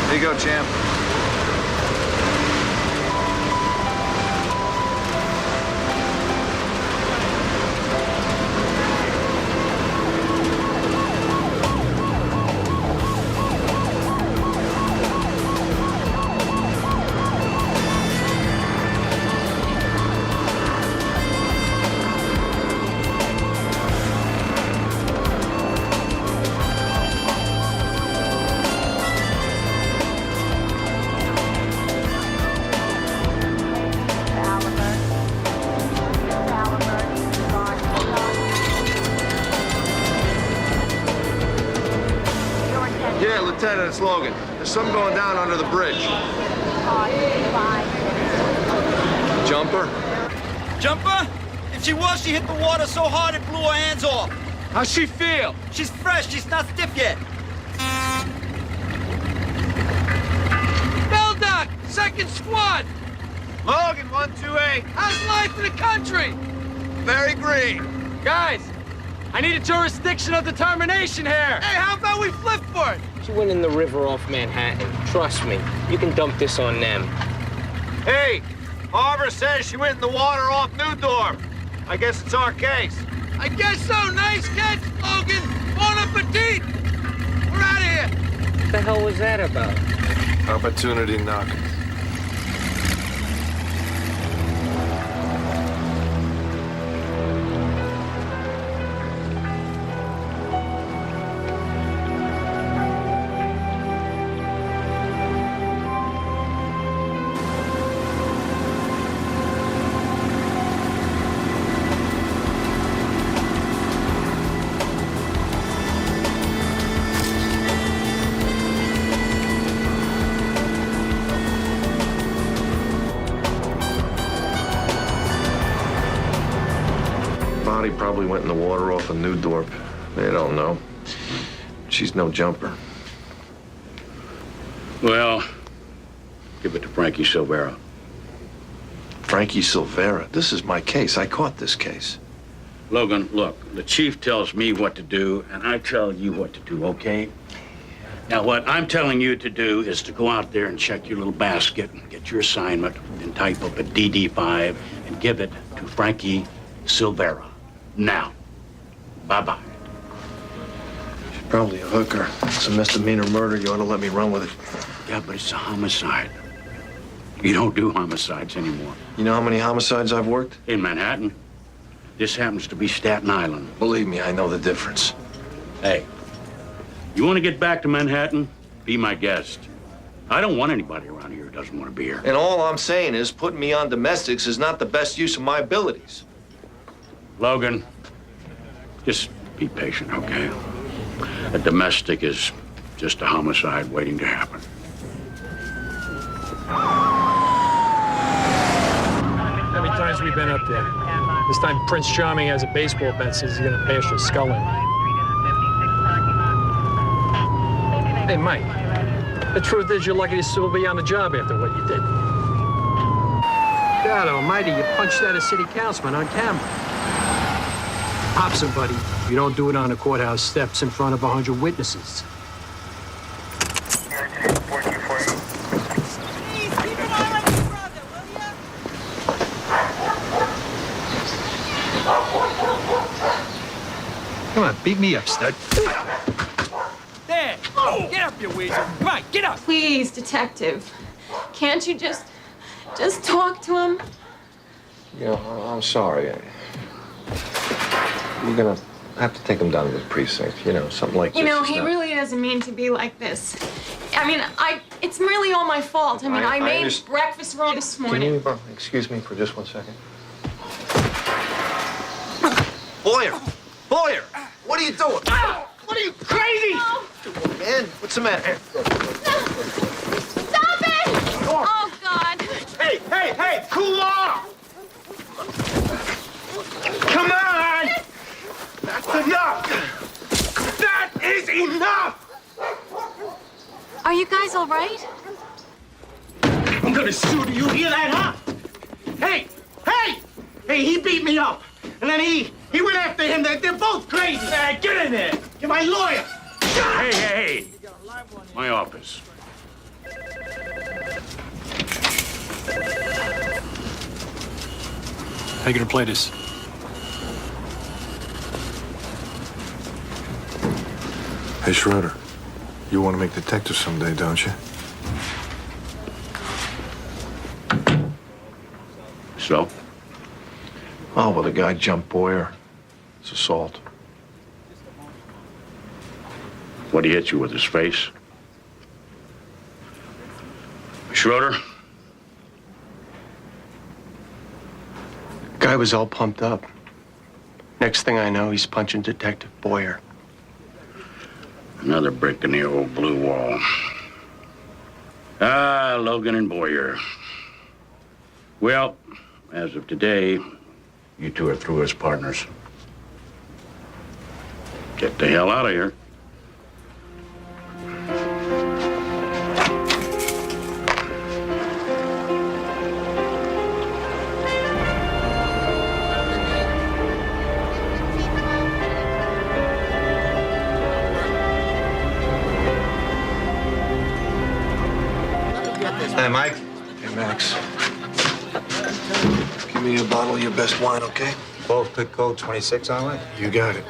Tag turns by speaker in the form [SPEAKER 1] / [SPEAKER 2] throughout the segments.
[SPEAKER 1] Here you go, champ.
[SPEAKER 2] Yeah, Lieutenant, it's Logan. There's something going down under the bridge. Jumper?
[SPEAKER 3] Jumper? If she was, she hit the water so hard it blew her hands off.
[SPEAKER 1] How's she feel?
[SPEAKER 3] She's fresh. She's not stiff yet.
[SPEAKER 1] Beldock, 2nd Squad.
[SPEAKER 2] Logan, 128.
[SPEAKER 1] How's life in the country?
[SPEAKER 2] Very green.
[SPEAKER 1] Guys, I need a jurisdiction of determination here. Hey, how about we flip for it?
[SPEAKER 4] She went in the river off Manhattan. Trust me, you can dump this on them.
[SPEAKER 2] Hey, Harbour says she went in the water off Newdorf. I guess it's our case.
[SPEAKER 1] I guess so. Nice catch, Logan. Bon appetit. We're out of here.
[SPEAKER 4] What the hell was that about?
[SPEAKER 2] Opportunity knocking. Body probably went in the water off of Newdorf. They don't know. She's no jumper.
[SPEAKER 5] Well, give it to Frankie Silvera.
[SPEAKER 2] Frankie Silvera. This is my case. I caught this case.
[SPEAKER 5] Logan, look, the chief tells me what to do, and I tell you what to do, okay? Now, what I'm telling you to do is to go out there and check your little basket, and get your assignment, and type up a DD5 and give it to Frankie Silvera. Now. Bye-bye.
[SPEAKER 2] She's probably a hooker. It's a misdemeanor murder. You ought to let me run with it.
[SPEAKER 5] Yeah, but it's a homicide. You don't do homicides anymore.
[SPEAKER 2] You know how many homicides I've worked?
[SPEAKER 5] In Manhattan. This happens to be Staten Island.
[SPEAKER 2] Believe me, I know the difference.
[SPEAKER 5] Hey, you want to get back to Manhattan? Be my guest. I don't want anybody around here who doesn't want to be here.
[SPEAKER 2] And all I'm saying is putting me on domestics is not the best use of my abilities.
[SPEAKER 5] Logan, just be patient, okay? A domestic is just a homicide waiting to happen.
[SPEAKER 6] How many times we've been up there? This time Prince Charming has a baseball bat, says he's gonna bash your skull in. Hey, Mike, the truth is you're lucky to still be on the job after what you did. God almighty, you punched out a city councilman on camera. Pop somebody. You don't do it on the courthouse steps in front of 100 witnesses. Come on, beat me up, stud.
[SPEAKER 1] There. Get up, you weasel. Come on, get up.
[SPEAKER 7] Please, detective. Can't you just talk to him?
[SPEAKER 2] You know, I'm sorry. You're gonna have to take him down to the precinct. You know, something like this.
[SPEAKER 7] You know, he
[SPEAKER 2] not...
[SPEAKER 7] really doesn't mean to be like this. I mean, it's really all my fault. I mean, I made breakfast wrong this morning.
[SPEAKER 2] Can you excuse me for just 1 second? Boyer! Boyer! What are you doing? What are you, crazy?
[SPEAKER 7] No.
[SPEAKER 2] Man, what's the matter?
[SPEAKER 7] Stop it! Oh, God.
[SPEAKER 2] Hey, hey, hey, cool off! Come on! That's enough! That is enough!
[SPEAKER 7] Are you guys all right?
[SPEAKER 8] I'm gonna shoot you. Hear that, huh? Hey! Hey! Hey, he beat me up. And then he went after him. They're both crazy. Hey, get in there. You're my lawyer.
[SPEAKER 5] Hey, hey, hey. My office.
[SPEAKER 6] How you gonna play this?
[SPEAKER 9] Hey, Schroeder, you want to make detective someday, don't you?
[SPEAKER 5] So?
[SPEAKER 9] Oh, well, the guy jumped Boyer. It's assault.
[SPEAKER 5] What'd he hit you with, his face? Schroeder?
[SPEAKER 10] Guy was all pumped up. Next thing I know, he's punching Detective Boyer.
[SPEAKER 5] Another brick in the old blue wall. Ah, Logan and Boyer. Well, as of today, you two are through as partners. Get the hell out of here.
[SPEAKER 2] Hey, Mike.
[SPEAKER 9] Hey, Max. Give me a bottle of your best wine, okay?
[SPEAKER 2] Both pit code 26 on it?
[SPEAKER 9] You got it.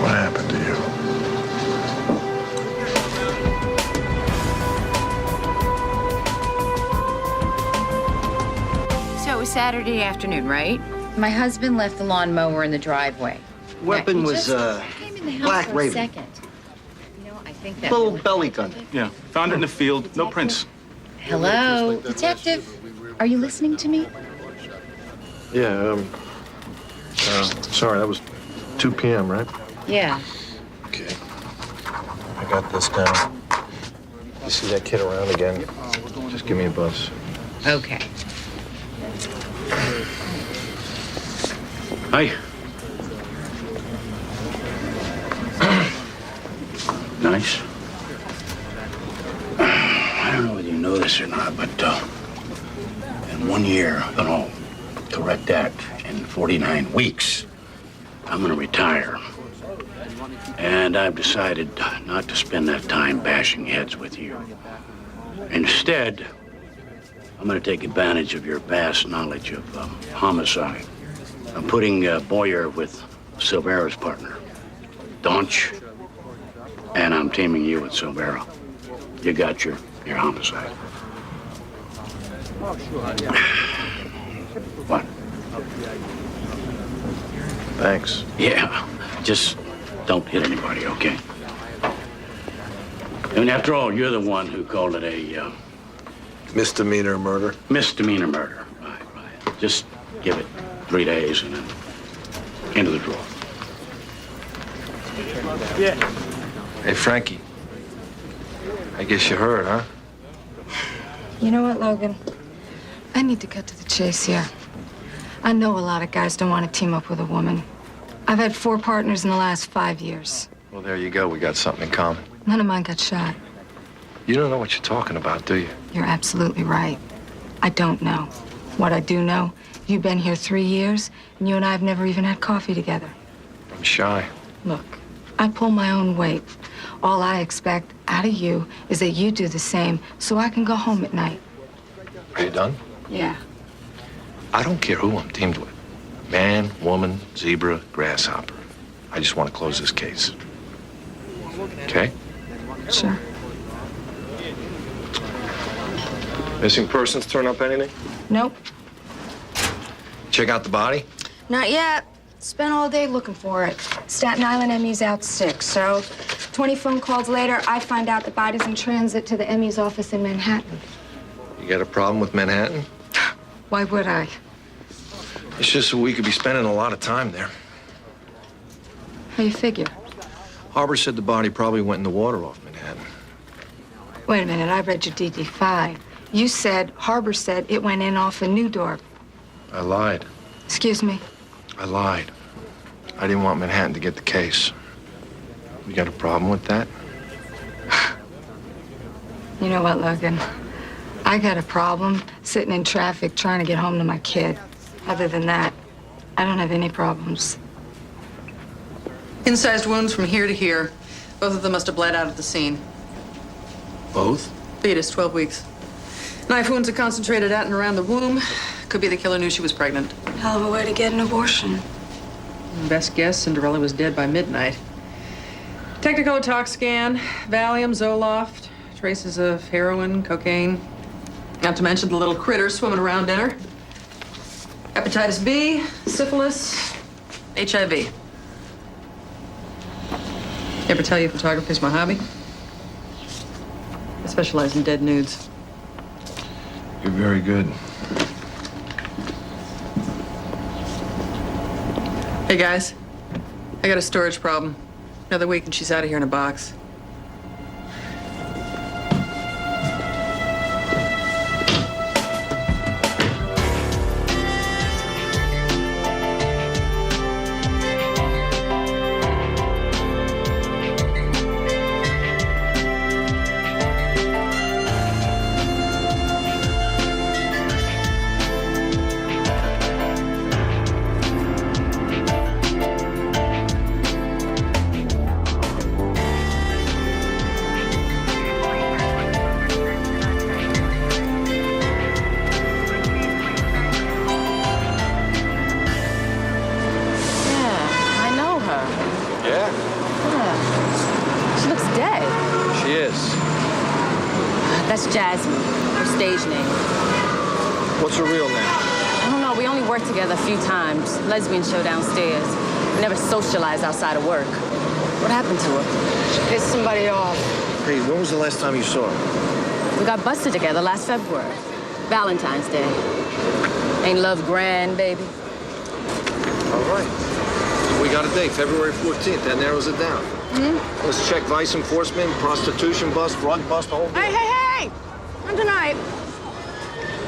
[SPEAKER 9] What happened to you?
[SPEAKER 11] So it was Saturday afternoon, right? My husband left the lawnmower in the driveway.
[SPEAKER 10] Weapon was,
[SPEAKER 11] came in the house
[SPEAKER 10] Black
[SPEAKER 11] for
[SPEAKER 10] Raven.
[SPEAKER 11] a second. You know, I think that
[SPEAKER 10] little belly gun.
[SPEAKER 3] Yeah, found it in the field. No prints.
[SPEAKER 11] Hello, detective. Are you listening to me?
[SPEAKER 9] Yeah, sorry, that was 2 p.m., right?
[SPEAKER 11] Yeah.
[SPEAKER 9] Okay. I got this down. You see that kid around again, just give me a buzz.
[SPEAKER 11] Okay.
[SPEAKER 5] Hi. Nice. I don't know whether you know this or not, but in 1 year, no, correct that, in 49 weeks, I'm gonna retire. And I've decided not to spend that time bashing heads with you. Instead, I'm gonna take advantage of your vast knowledge of homicide. I'm putting Boyer with Silvera's partner, Donch, and I'm teaming you with Silvera. You got your homicide. What?
[SPEAKER 9] Thanks.
[SPEAKER 5] Yeah, just don't hit anybody, okay? I mean, after all, you're the one who called it a
[SPEAKER 9] Misdemeanor murder.
[SPEAKER 5] misdemeanor murder. Right. Just give it 3 days and then into the drawer.
[SPEAKER 9] Hey, Frankie. I guess you heard, huh?
[SPEAKER 12] You know what, Logan? I need to cut to the chase here. I know a lot of guys don't want to team up with a woman. I've had 4 partners in the last 5 years.
[SPEAKER 9] Well, there you go. We got something in common.
[SPEAKER 12] None of mine got shot.
[SPEAKER 9] You don't know what you're talking about, do you?
[SPEAKER 12] You're absolutely right. I don't know. What I do know, you've been here 3 years, and you and I have never even had coffee together.
[SPEAKER 9] I'm shy.
[SPEAKER 12] Look, I pull my own weight. All I expect out of you is that you do the same so I can go home at night.
[SPEAKER 9] Are you done?
[SPEAKER 12] Yeah.
[SPEAKER 9] I don't care who I'm teamed with. Man, woman, zebra, grasshopper. I just want to close this case. Okay?
[SPEAKER 12] Sure.
[SPEAKER 9] Missing persons turn up anything?
[SPEAKER 12] Nope.
[SPEAKER 9] Check out the body?
[SPEAKER 12] Not yet. Spent all day looking for it. Staten Island ME's out sick, so 20 phone calls later, I find out the body's in transit to the ME's office in Manhattan.
[SPEAKER 9] You got a problem with Manhattan?
[SPEAKER 12] Why would I?
[SPEAKER 9] It's just that we could be spending a lot of time there.
[SPEAKER 12] How you figure?
[SPEAKER 9] Harbor said the body probably went in the water off Manhattan.
[SPEAKER 12] Wait a minute, I read your DD-5. You said, Harbor said it went in off of New Dorp.
[SPEAKER 9] I lied.
[SPEAKER 12] Excuse me?
[SPEAKER 9] I lied. I didn't want Manhattan to get the case. You got a problem with that?
[SPEAKER 12] You know what, Logan? I got a problem sitting in traffic trying to get home to my kid. Other than that, I don't have any problems.
[SPEAKER 13] Incised wounds from here to here. Both of them must have bled out at the scene.
[SPEAKER 10] Both?
[SPEAKER 13] Fetus, 12 weeks. Knife wounds are concentrated at and around the womb. Could be the killer knew she was pregnant.
[SPEAKER 12] Hell of a way to get an abortion.
[SPEAKER 13] Best guess, Cinderella was dead by midnight. Technicolor tox scan, Valium, Zoloft, traces of heroin, cocaine. Not to mention the little critters swimming around in her. Hepatitis B, syphilis, HIV. Ever tell you photography's my hobby? I specialize in dead nudes.
[SPEAKER 9] You're very good.
[SPEAKER 13] Hey, guys. I got a storage problem. Another week and she's out of here in a box.
[SPEAKER 14] Lesbian show downstairs. We never socialized outside of work. What happened to her?
[SPEAKER 12] She pissed somebody off.
[SPEAKER 9] Hey, when was the last time you saw her?
[SPEAKER 14] We got busted together last February. Valentine's Day. Ain't love grand, baby?
[SPEAKER 9] All right. So we got a date, February 14th. That narrows it down.
[SPEAKER 12] Hmm?
[SPEAKER 9] Let's check vice enforcement, prostitution bust, drug bust, the whole deal.
[SPEAKER 12] Hey! Not tonight.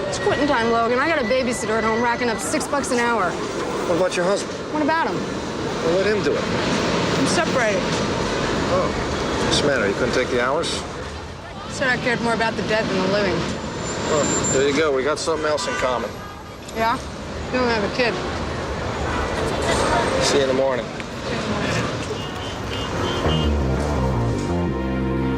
[SPEAKER 12] It's quitting time, Logan. I got a babysitter at home racking up $6 an hour.
[SPEAKER 9] What about your husband?
[SPEAKER 12] What about him?
[SPEAKER 9] Well, let him do it.
[SPEAKER 12] I'm separated.
[SPEAKER 9] Oh. What's the matter? You couldn't take the hours?
[SPEAKER 12] Said I cared more about the dead than the living.
[SPEAKER 9] Well, there you go. We got something else in common.
[SPEAKER 12] Yeah? You don't have a kid.
[SPEAKER 9] See you in the morning.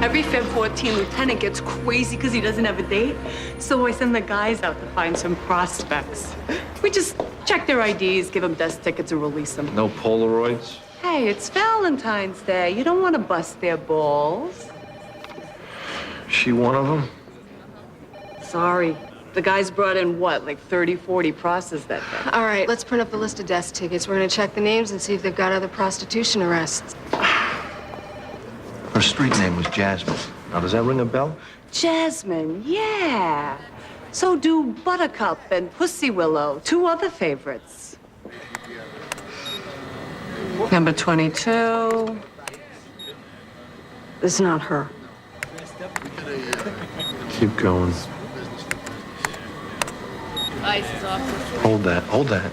[SPEAKER 15] Every Feb 14, Lieutenant gets crazy because he doesn't have a date. So I send the guys out to find some prospects. We just check their IDs, give them death tickets, and release them.
[SPEAKER 9] No Polaroids?
[SPEAKER 15] Hey, it's Valentine's Day. You don't want to bust their balls.
[SPEAKER 9] She one of them?
[SPEAKER 15] Sorry. The guys brought in, what, like 30, 40 process that day?
[SPEAKER 12] All right, let's print up the list of death tickets. We're going to check the names and see if they've got other prostitution arrests.
[SPEAKER 9] Her street name was Jasmine. Now, does that ring a bell?
[SPEAKER 15] Jasmine, yeah. So do Buttercup and Pussy Willow, two other favorites.
[SPEAKER 13] Number 22.
[SPEAKER 15] It's not her.
[SPEAKER 10] Keep going.
[SPEAKER 14] Ice is off.
[SPEAKER 10] Hold that. Hold that.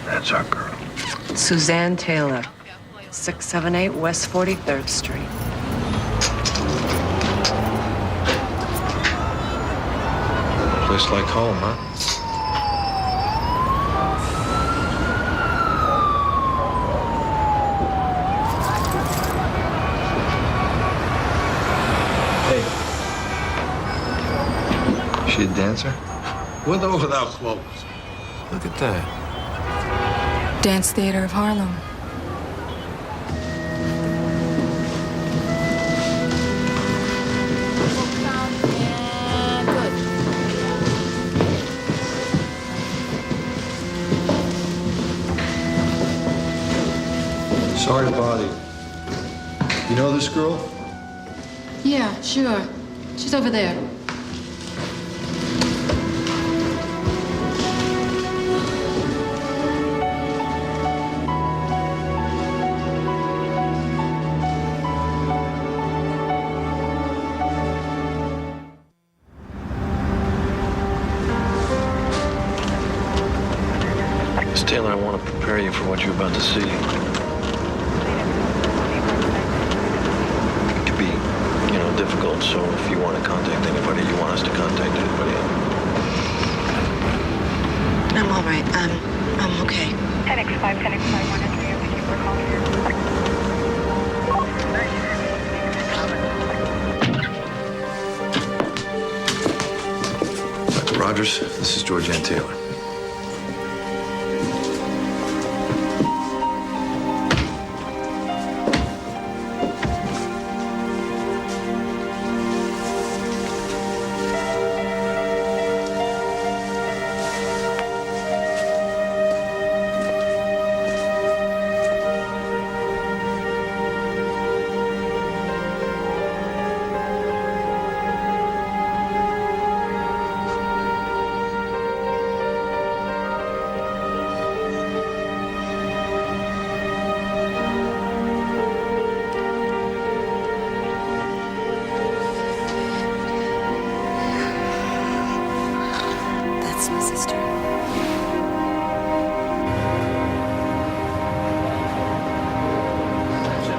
[SPEAKER 10] That's our girl.
[SPEAKER 15] Suzanne Taylor, 678 West 43rd Street.
[SPEAKER 9] Place like home, huh? Hey. She a dancer?
[SPEAKER 16] With or without clothes?
[SPEAKER 9] Look at that.
[SPEAKER 12] Dance Theater of Harlem.
[SPEAKER 16] Sorry to bother you. You know this girl?
[SPEAKER 12] Yeah, sure. She's over there.
[SPEAKER 9] Miss Taylor, I want to prepare you for what you're about to see. difficult, so if you want to contact anybody, you want us to contact anybody.
[SPEAKER 17] I'm all right. I'm okay.
[SPEAKER 18] 10X5, 10X5, 103, thank you for calling.
[SPEAKER 9] Dr. Rogers, this is George Ann Taylor.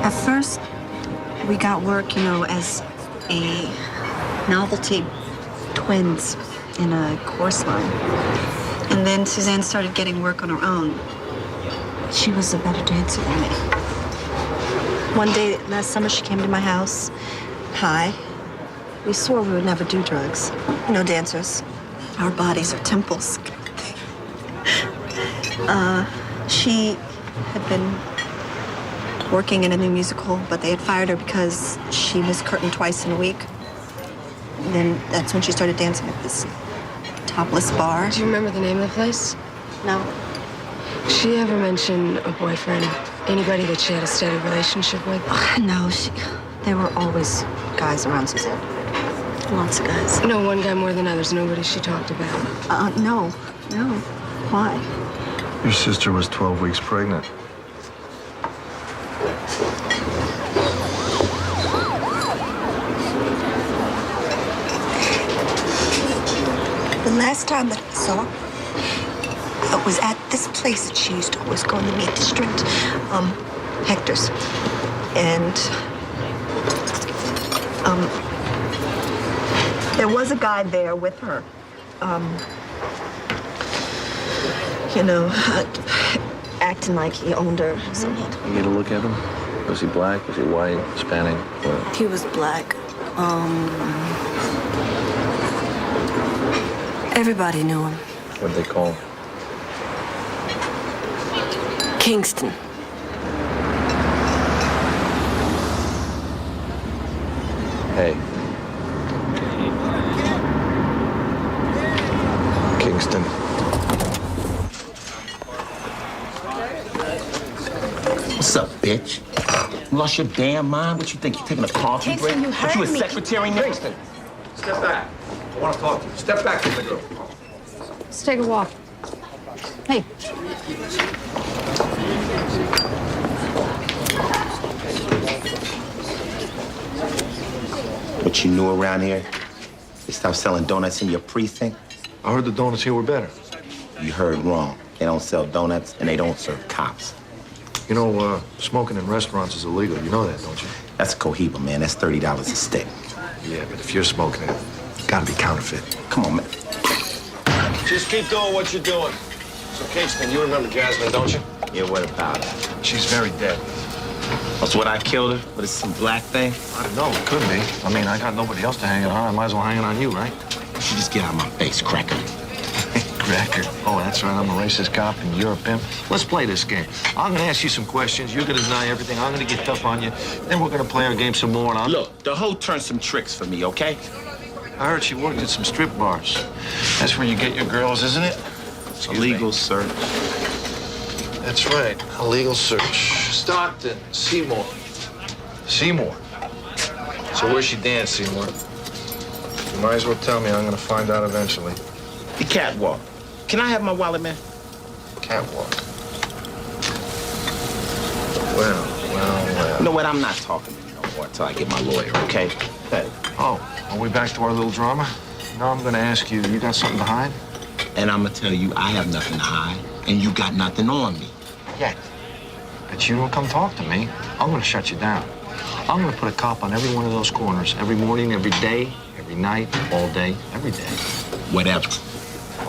[SPEAKER 17] At first, we got work, as a novelty twins in a chorus line. And then Suzanne started getting work on her own. She was a better dancer than me. One day last summer, she came to my house. Hi. We swore we would never do drugs. Dancers. Our bodies are temples. She had been working in a new musical, but they had fired her because she missed curtain twice in a week. And then that's when she started dancing at this topless bar.
[SPEAKER 12] Do you remember the name of the place?
[SPEAKER 17] No.
[SPEAKER 12] Did she ever mention a boyfriend? Anybody that she had a steady relationship with?
[SPEAKER 17] No, there were always guys around Suzanne. Lots of guys.
[SPEAKER 12] No, one guy more than others. Nobody she talked about.
[SPEAKER 17] No. Why?
[SPEAKER 16] Your sister was 12 weeks pregnant.
[SPEAKER 17] The last time that I saw her, it was at this place that she used to always go in the Meat District, Hector's. And, there was a guy there with her. Acting like he owned her or something.
[SPEAKER 9] You get a look at him? Was he black? Was he white? Hispanic? What?
[SPEAKER 17] He was black. Everybody knew him.
[SPEAKER 9] What'd they call him?
[SPEAKER 17] Kingston.
[SPEAKER 9] Hey. Kingston.
[SPEAKER 8] What's up, bitch? You lost your damn mind? What you think? You taking a coffee break?
[SPEAKER 17] Kingston, you
[SPEAKER 8] What, you a
[SPEAKER 17] heard me.
[SPEAKER 8] secretary now?
[SPEAKER 9] Kingston, step back. I want to talk to you. Step back from the girl.
[SPEAKER 12] Let's take a walk. Hey.
[SPEAKER 8] What you knew around here? They stopped selling donuts in your precinct?
[SPEAKER 16] I heard the donuts here were better.
[SPEAKER 8] You heard wrong. They don't sell donuts and they don't serve cops.
[SPEAKER 16] Smoking in restaurants is illegal. You know that, don't you?
[SPEAKER 8] That's a cohiba, man. That's $30 a stick.
[SPEAKER 16] Yeah, but if you're smoking it, it's gotta be counterfeit.
[SPEAKER 8] Come on, man.
[SPEAKER 9] Just keep doing what you're doing. So, Kingston, you remember Jasmine, don't you?
[SPEAKER 8] Yeah, what about it?
[SPEAKER 16] She's very dead.
[SPEAKER 8] That's what I killed her? But it's some black thing?
[SPEAKER 16] I don't know. It could be. I mean, I got nobody else to hang it on. I might as well hang it on you, right?
[SPEAKER 8] You should just get out of my face, cracker.
[SPEAKER 16] Cracker. Oh, that's right. I'm a racist cop and you're a pimp. Let's play this game. I'm gonna ask you some questions. You're gonna deny everything. I'm gonna get tough on you. Then we're gonna play our game some more. And
[SPEAKER 8] Look, the hoe turned some tricks for me, okay?
[SPEAKER 16] I heard she worked at some strip bars. That's where you get your girls, isn't it?
[SPEAKER 8] Illegal search.
[SPEAKER 16] That's right. Illegal search. Stockton, Seymour. Seymour. So where's she dance, Seymour? You might as well tell me. I'm gonna find out eventually.
[SPEAKER 8] The catwalk. Can I have my wallet, man?
[SPEAKER 16] Catwalk. Well.
[SPEAKER 8] You know what? I'm not talking to you no more until I get my lawyer, okay? Hey.
[SPEAKER 16] Oh, are we back to our little drama? Now I'm gonna ask you, you got something to hide?
[SPEAKER 8] And I'm gonna tell you, I have nothing to hide, and you got nothing on me.
[SPEAKER 16] Yet. But you don't come talk to me, I'm gonna shut you down.
[SPEAKER 9] I'm gonna put a cop on every one of those corners, every morning, every day, every night, all day, every day.
[SPEAKER 8] Whatever.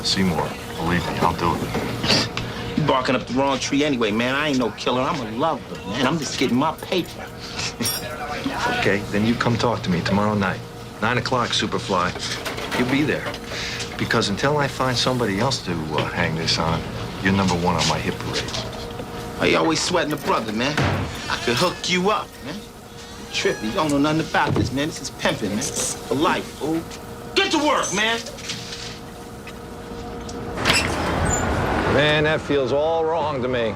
[SPEAKER 9] Seymour, believe me, I'll do it.
[SPEAKER 8] You barking up the wrong tree anyway, man. I ain't no killer. I'm a lover, man. I'm just getting my paper.
[SPEAKER 9] Okay, then you come talk to me tomorrow night. 9 o'clock, Superfly. You'll be there. Because until I find somebody else to hang this on, you're number one on my hit parade.
[SPEAKER 8] Why you always sweating a brother, man? I could hook you up, man. You're tripping. You don't know nothing about this, man. This is pimping, man. For life, fool. Get to work, man.
[SPEAKER 2] Man, that feels all wrong to me.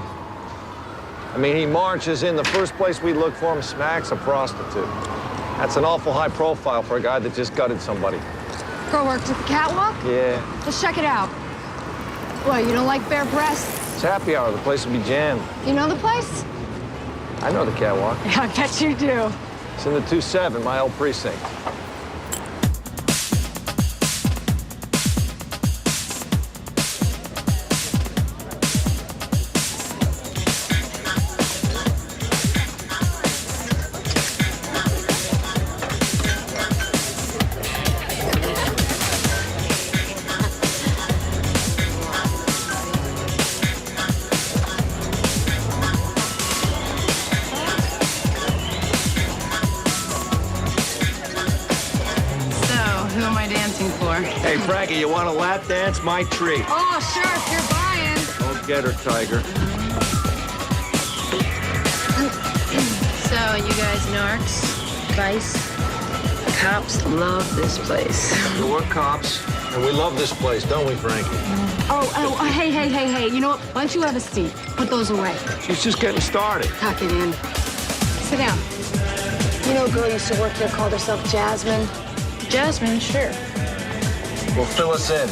[SPEAKER 2] I mean, he marches in, the first place we look for him, smacks a prostitute. That's an awful high profile for a guy that just gutted somebody.
[SPEAKER 12] Girl worked at the catwalk?
[SPEAKER 2] Yeah.
[SPEAKER 12] Let's check it out. What, you don't like bare breasts?
[SPEAKER 2] It's happy hour. The place will be jammed.
[SPEAKER 12] You know the place?
[SPEAKER 2] I know the catwalk.
[SPEAKER 12] Yeah, I bet you do.
[SPEAKER 2] It's in the 2-7, my old precinct.
[SPEAKER 3] Hey, Frankie, you want a lap dance? My treat.
[SPEAKER 12] Oh, sure, if you're buying.
[SPEAKER 3] Don't get her, Tiger.
[SPEAKER 11] So, you guys narcs, vice, cops love this place.
[SPEAKER 2] We're cops, and we love this place, don't we, Frankie?
[SPEAKER 12] Hey. You know what? Why don't you have a seat? Put those away.
[SPEAKER 2] She's just getting started.
[SPEAKER 12] Tuck it in. Sit down. You know a girl used to work here called herself Jasmine?
[SPEAKER 11] Jasmine, sure.
[SPEAKER 2] Well, fill us in.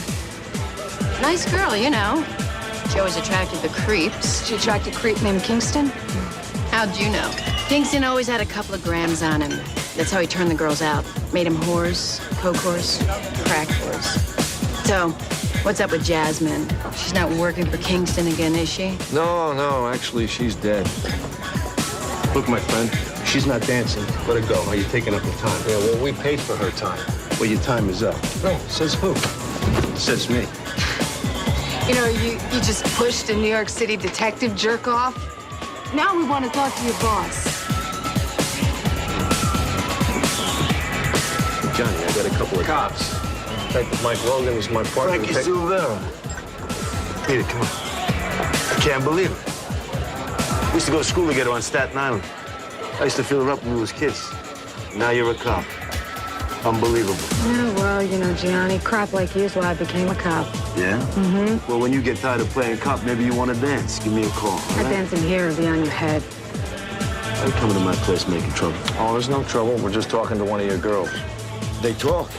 [SPEAKER 11] Nice girl, you know. She always attracted the creeps.
[SPEAKER 12] She attracted a creep named Kingston?
[SPEAKER 11] How'd you know? Kingston always had a couple of grams on him. That's how he turned the girls out. Made him whores, coke whores, crack whores. So, what's up with Jasmine? She's not working for Kingston again, is she?
[SPEAKER 2] No, actually, she's dead.
[SPEAKER 10] Look, my friend, she's not dancing. Let her go. Are you taking up her time?
[SPEAKER 2] Yeah, well, we paid for her time.
[SPEAKER 10] Well, your time is up.
[SPEAKER 2] No, says who?
[SPEAKER 10] Says me.
[SPEAKER 12] You know, you just pushed a New York City detective jerk off. Now we want to talk to your boss.
[SPEAKER 10] Johnny, I got a couple of
[SPEAKER 2] cops. Detective Mike Logan is my partner.
[SPEAKER 16] Frankie's still there. Peter, come on. I can't believe it. We used to go to school together on Staten Island. I used to fill her up when we was kids. Now you're a cop. Unbelievable.
[SPEAKER 12] Yeah, well, you know, Gianni, crap like you is why I became a cop.
[SPEAKER 16] Yeah?
[SPEAKER 12] Mm-hmm.
[SPEAKER 16] Well, when you get tired of playing cop, maybe you want to dance. Give me a call.
[SPEAKER 12] I dance in here or be on your head.
[SPEAKER 16] Are you coming to my place making trouble?
[SPEAKER 2] Oh, there's no trouble. We're just talking to one of your girls.
[SPEAKER 16] They talk.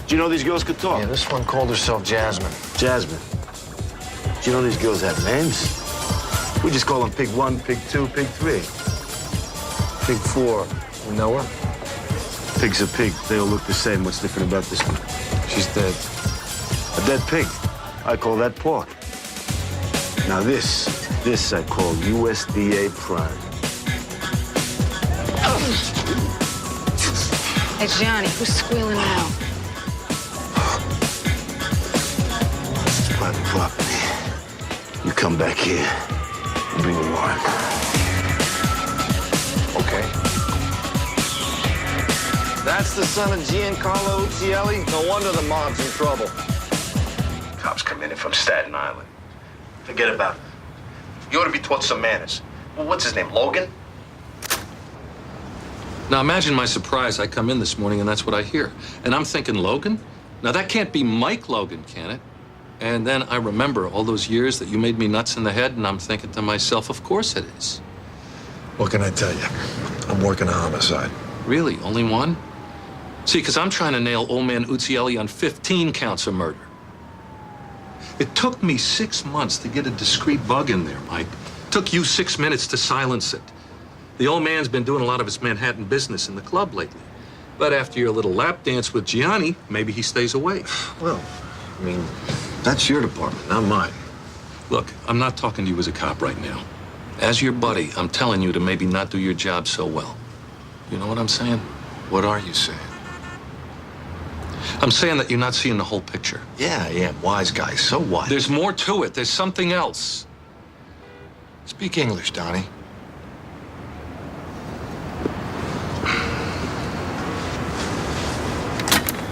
[SPEAKER 16] Do you know these girls could talk?
[SPEAKER 9] Yeah, this one called herself Jasmine.
[SPEAKER 16] Jasmine. Do you know these girls have names? We just call them Pig 1, Pig 2, Pig 3.
[SPEAKER 2] Pig 4. You know her?
[SPEAKER 16] Pig's a pig. They all look the same. What's different about this one?
[SPEAKER 2] She's dead.
[SPEAKER 16] A dead pig. I call that pork. Now this I call USDA prime.
[SPEAKER 12] Hey, Gianni, who's squealing now?
[SPEAKER 16] This is private property. You come back here and bring a warrant.
[SPEAKER 2] Okay. That's the son of Giancarlo Uzzielli? No wonder the mob's in trouble.
[SPEAKER 9] Cops coming in from Staten Island. Forget about it. You ought to be taught some manners. Well, what's his name, Logan?
[SPEAKER 19] Now imagine my surprise. I come in this morning and that's what I hear. And I'm thinking, Logan? Now that can't be Mike Logan, can it? And then I remember all those years that you made me nuts in the head, and I'm thinking to myself, of course it is.
[SPEAKER 9] What can I tell you? I'm working a homicide.
[SPEAKER 19] Really? Only one? See, because I'm trying to nail old man Uzzielli on 15 counts of murder. It took me 6 months to get a discreet bug in there, Mike. It took you 6 minutes to silence it. The old man's been doing a lot of his Manhattan business in the club lately. But after your little lap dance with Gianni, maybe he stays away.
[SPEAKER 9] Well, I mean, that's your department, not mine.
[SPEAKER 19] Look, I'm not talking to you as a cop right now. As your buddy, I'm telling you to maybe not do your job so well. You know what I'm saying?
[SPEAKER 9] What are you saying?
[SPEAKER 19] I'm saying that you're not seeing the whole picture.
[SPEAKER 9] Yeah, I am. Wise guy. So what?
[SPEAKER 19] There's more to it. There's something else.
[SPEAKER 9] Speak English, Donnie.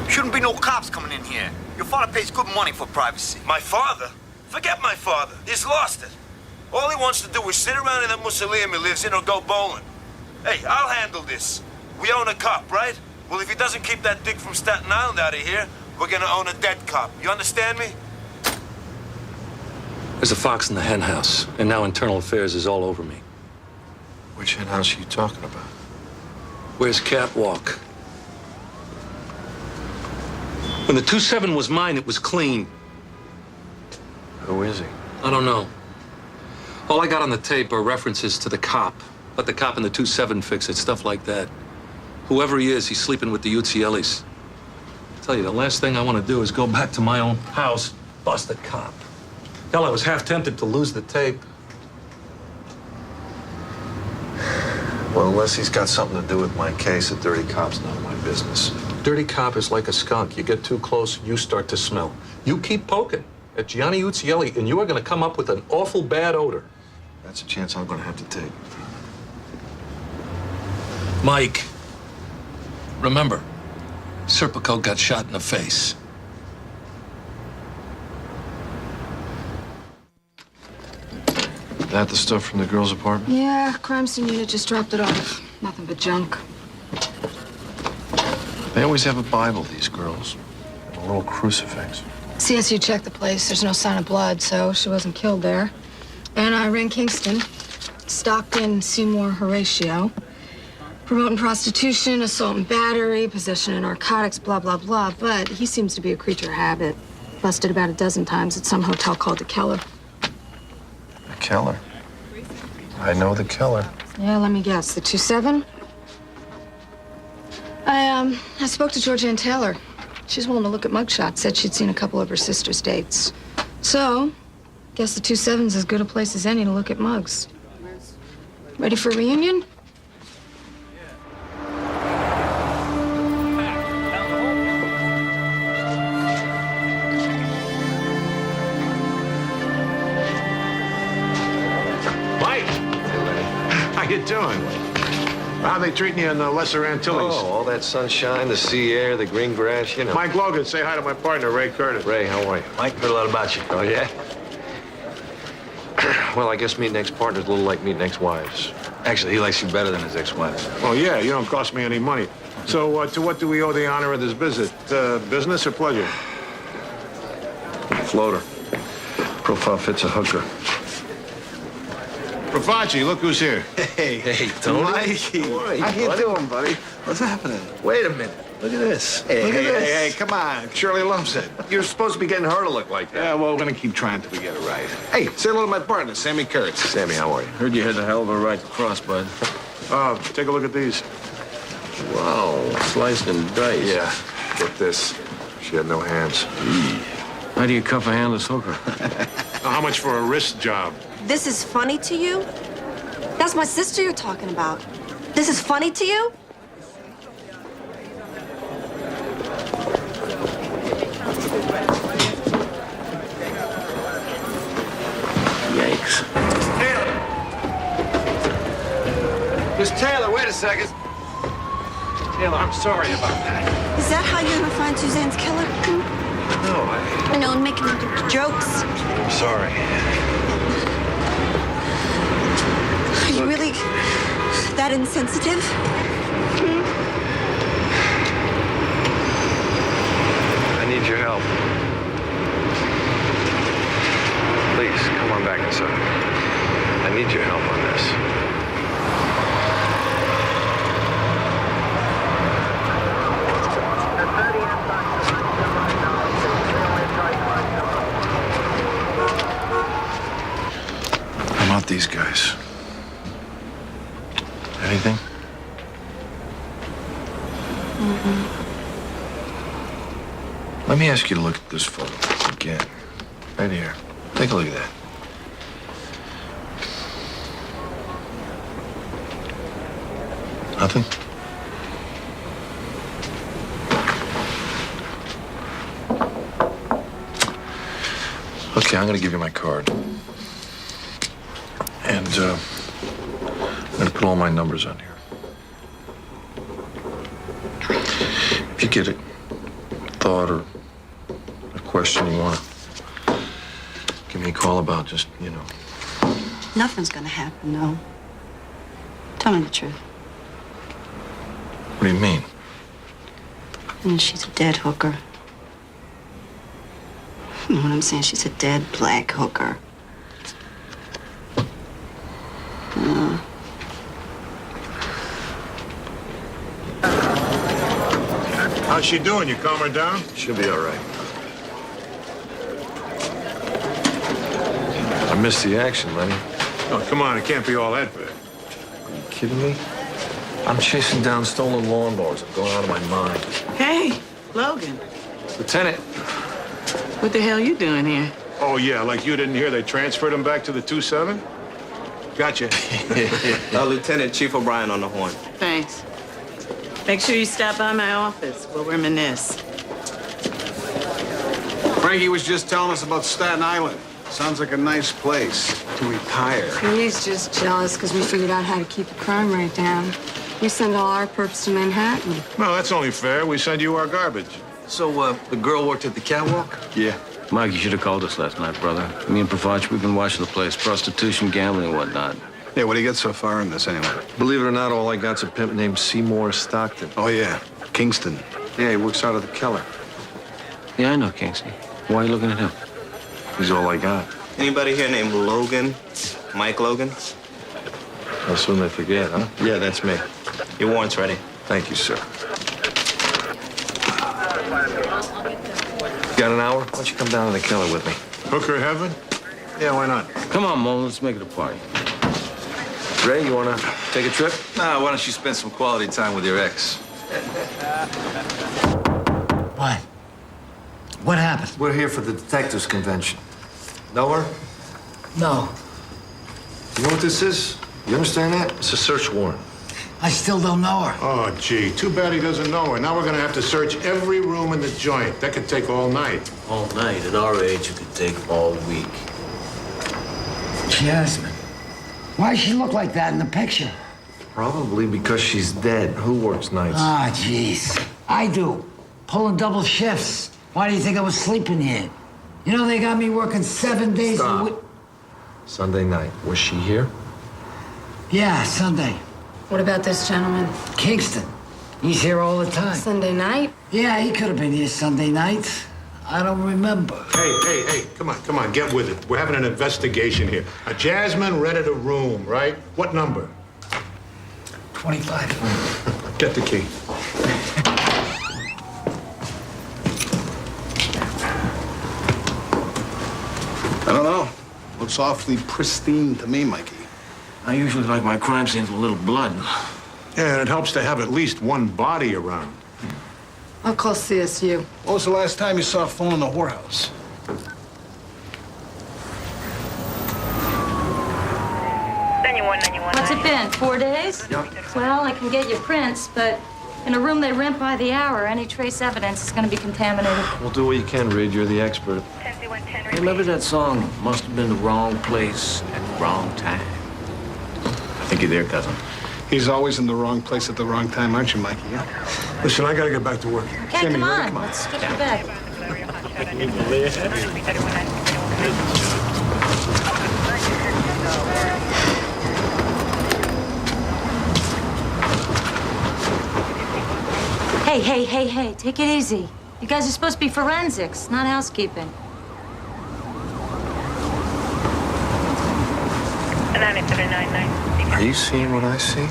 [SPEAKER 3] Shouldn't be no cops coming in here. Your father pays good money for privacy.
[SPEAKER 8] My father? Forget my father. He's lost it. All he wants to do is sit around in that mausoleum he lives in or go bowling. Hey, I'll handle this. We own a cop, right? Well, if he doesn't keep that dick from Staten Island out of here, we're gonna own a dead cop. You understand me?
[SPEAKER 19] There's a fox in the hen house, and now internal affairs is all over me.
[SPEAKER 9] Which hen house are you talking about?
[SPEAKER 19] Where's Catwalk? When the 2-7 was mine, it was clean.
[SPEAKER 9] Who is he?
[SPEAKER 19] I don't know. All I got on the tape are references to the cop. Let the cop in the 2-7 fix it, stuff like that. Whoever he is, he's sleeping with the Uziellis. I tell you, the last thing I want to do is go back to my own house, bust a cop. Hell, I was half tempted to lose the tape.
[SPEAKER 9] Well, unless he's got something to do with my case, a dirty cop's none of my business.
[SPEAKER 19] Dirty cop is like a skunk. You get too close, you start to smell. You keep poking at Gianni Uzielli, and you are going to come up with an awful bad odor.
[SPEAKER 9] That's a chance I'm going to have to take.
[SPEAKER 19] Mike, remember, Serpico got shot in the face.
[SPEAKER 9] That the stuff from the girl's apartment?
[SPEAKER 12] Yeah, crime scene unit just dropped it off. Nothing but junk.
[SPEAKER 9] They always have a Bible, these girls. And a little crucifix.
[SPEAKER 12] CSU checked the place. There's no sign of blood, so she wasn't killed there. And I ran Kingston, Stockton, Seymour, Horatio. Promoting prostitution, assault and battery, possession of narcotics, blah, blah, blah. But he seems to be a creature of habit. Busted about a dozen times at some hotel called the Keller.
[SPEAKER 9] The Keller? I know the Keller.
[SPEAKER 12] Yeah, let me guess. The 2-7? I spoke to Georgianne Taylor. She's willing to look at mugshots. Said she'd seen a couple of her sister's dates. So, guess the 2-7's as good a place as any to look at mugs. Ready for a reunion?
[SPEAKER 16] Mike! How you doing? How are they treating you in the Lesser Antilles?
[SPEAKER 2] Oh, all that sunshine, the sea air, the green grass, you know.
[SPEAKER 16] Mike Logan, say hi to my partner, Ray Curtis.
[SPEAKER 2] Ray, how are you?
[SPEAKER 16] Mike, heard a lot about you.
[SPEAKER 2] Oh, yeah? Well, I guess meeting ex-partners a little like meeting ex-wives.
[SPEAKER 16] Actually, he likes you better than his ex-wives. Well, yeah, you don't cost me any money. So, to what do we owe the honor of this visit? Business or pleasure?
[SPEAKER 9] Floater. Profile fits a hooker.
[SPEAKER 16] Raffaci, look who's here.
[SPEAKER 9] Hey, Tony.
[SPEAKER 16] Mikey.
[SPEAKER 9] How you doing, buddy? What's happening? Wait a minute. Look at this.
[SPEAKER 16] Hey, come on. Shirley loves it.
[SPEAKER 9] You're supposed to be getting her to look like that.
[SPEAKER 16] Yeah, well, we're gonna keep trying till we get it right. Hey, say hello to my partner, Sammy Kurtz.
[SPEAKER 2] Sammy, how are you?
[SPEAKER 9] Heard you had a hell of a right to cross, bud.
[SPEAKER 16] Take a look at these.
[SPEAKER 9] Wow, sliced and diced.
[SPEAKER 2] Yeah, get this. She had no hands.
[SPEAKER 9] How do you cuff a handless hooker?
[SPEAKER 16] How much for a wrist job?
[SPEAKER 17] This is funny to you? That's my sister you're talking about. This is funny to you?
[SPEAKER 9] Yikes.
[SPEAKER 16] Miss Taylor, wait a second. Taylor, I'm sorry about that.
[SPEAKER 17] Is that how you're gonna find Suzanne's killer?
[SPEAKER 16] No,
[SPEAKER 17] You know, and making jokes?
[SPEAKER 9] I'm sorry.
[SPEAKER 17] Are you really that insensitive?
[SPEAKER 2] I need your help. Please, come on back inside. I need your help on this.
[SPEAKER 9] How about these guys? Anything? Let me ask you to look at this photo again. Right here. Take a look at that. Nothing?
[SPEAKER 16] Okay, I'm gonna give you my card. And I'm gonna put all my numbers on here. If you get a thought or a question you want to give me a call about, just, you know.
[SPEAKER 17] Nothing's gonna happen, no. Tell me the truth.
[SPEAKER 16] What do you mean?
[SPEAKER 17] And she's a dead hooker. You know what I'm saying? She's a dead black hooker.
[SPEAKER 20] How's she doing? You calm her down?
[SPEAKER 16] She'll be all right. I missed the action, Lenny.
[SPEAKER 20] Oh, come on. It can't be all that bad.
[SPEAKER 16] Are you kidding me? I'm chasing down stolen lawnmowers. I'm going out of my mind.
[SPEAKER 21] Hey, Logan.
[SPEAKER 16] Lieutenant.
[SPEAKER 21] What the hell you doing here?
[SPEAKER 20] Oh, yeah, like you didn't hear they transferred him back to the 2-7? Gotcha.
[SPEAKER 4] Lieutenant Chief O'Brien on the horn.
[SPEAKER 21] Thanks. Make sure you stop by my office. We'll reminisce.
[SPEAKER 22] Frankie was just telling us about Staten Island. Sounds like a nice place to retire.
[SPEAKER 12] He's just jealous because we figured out how to keep the crime rate down. We send all our perps to Manhattan.
[SPEAKER 20] No, that's only fair. We send you our garbage.
[SPEAKER 9] So, the girl worked at the catwalk?
[SPEAKER 22] Yeah.
[SPEAKER 23] Mike, you should have called us last night, brother. Me and Pravach, we've been watching the place. Prostitution, gambling, and whatnot.
[SPEAKER 22] Yeah, what do you get so far in this, anyway?
[SPEAKER 16] Believe it or not, all I got's a pimp named Seymour Stockton.
[SPEAKER 22] Oh, yeah. Kingston.
[SPEAKER 16] Yeah, he works out of the Keller.
[SPEAKER 23] Yeah, I know Kingston. Why are you looking at him?
[SPEAKER 16] He's all I got.
[SPEAKER 4] Anybody here named Logan? Mike Logan?
[SPEAKER 16] How soon they forget, huh? Yeah, that's me.
[SPEAKER 4] Your warrant's ready.
[SPEAKER 16] Thank you, sir. Got an hour? Why don't you come down to the Keller with me?
[SPEAKER 20] Hooker heaven? Yeah, why not?
[SPEAKER 23] Come on, Mo, let's make it a party.
[SPEAKER 16] Ray, you wanna take a trip?
[SPEAKER 9] Nah, why don't you spend some quality time with your ex?
[SPEAKER 24] What? What happened?
[SPEAKER 16] We're here for the detectives convention. Know her?
[SPEAKER 24] No.
[SPEAKER 16] You know what this is? You understand that? It's a search warrant.
[SPEAKER 24] I still don't know her.
[SPEAKER 20] Oh, gee, too bad he doesn't know her. Now we're gonna have to search every room in the joint. That could take all night.
[SPEAKER 25] All night? At our age, it could take all week.
[SPEAKER 24] Jasmine. Why does she look like that in the picture?
[SPEAKER 16] Probably because she's dead. Who works nights?
[SPEAKER 24] Ah, jeez. I do. Pulling double shifts. Why do you think I was sleeping here? You know, they got me working 7 days a week.
[SPEAKER 16] Sunday night. Was she here?
[SPEAKER 24] Yeah, Sunday.
[SPEAKER 12] What about this gentleman?
[SPEAKER 24] Kingston. He's here all the time.
[SPEAKER 12] Sunday night?
[SPEAKER 24] Yeah, he could have been here Sunday night. I don't remember.
[SPEAKER 20] Hey, come on, get with it. We're having an investigation here. Jasmine rented a room, right? What number?
[SPEAKER 24] 25.
[SPEAKER 20] Get the key.
[SPEAKER 22] I don't know. Looks awfully pristine to me, Mikey.
[SPEAKER 23] I usually like my crime scenes with a little blood.
[SPEAKER 20] Yeah, and it helps to have at least one body around.
[SPEAKER 12] I'll call CSU.
[SPEAKER 22] When was the last time you saw a phone in the whorehouse?
[SPEAKER 26] What's it been, 4 days?
[SPEAKER 20] Yep.
[SPEAKER 26] Well, I can get you prints, but in a room they rent by the hour, any trace evidence is going to be contaminated.
[SPEAKER 16] We'll do what you can, Reed. You're the expert.
[SPEAKER 23] Remember that song? Must have been the wrong place at the wrong time. I think you're there, cousin.
[SPEAKER 22] He's always in the wrong place at the wrong time, aren't you, Mikey? Yeah?
[SPEAKER 20] Listen, I gotta get back to work.
[SPEAKER 26] Okay, come on. Let's get to bed. Hey, take it easy. You guys are supposed to be forensics, not housekeeping.
[SPEAKER 16] Are you seeing what I see?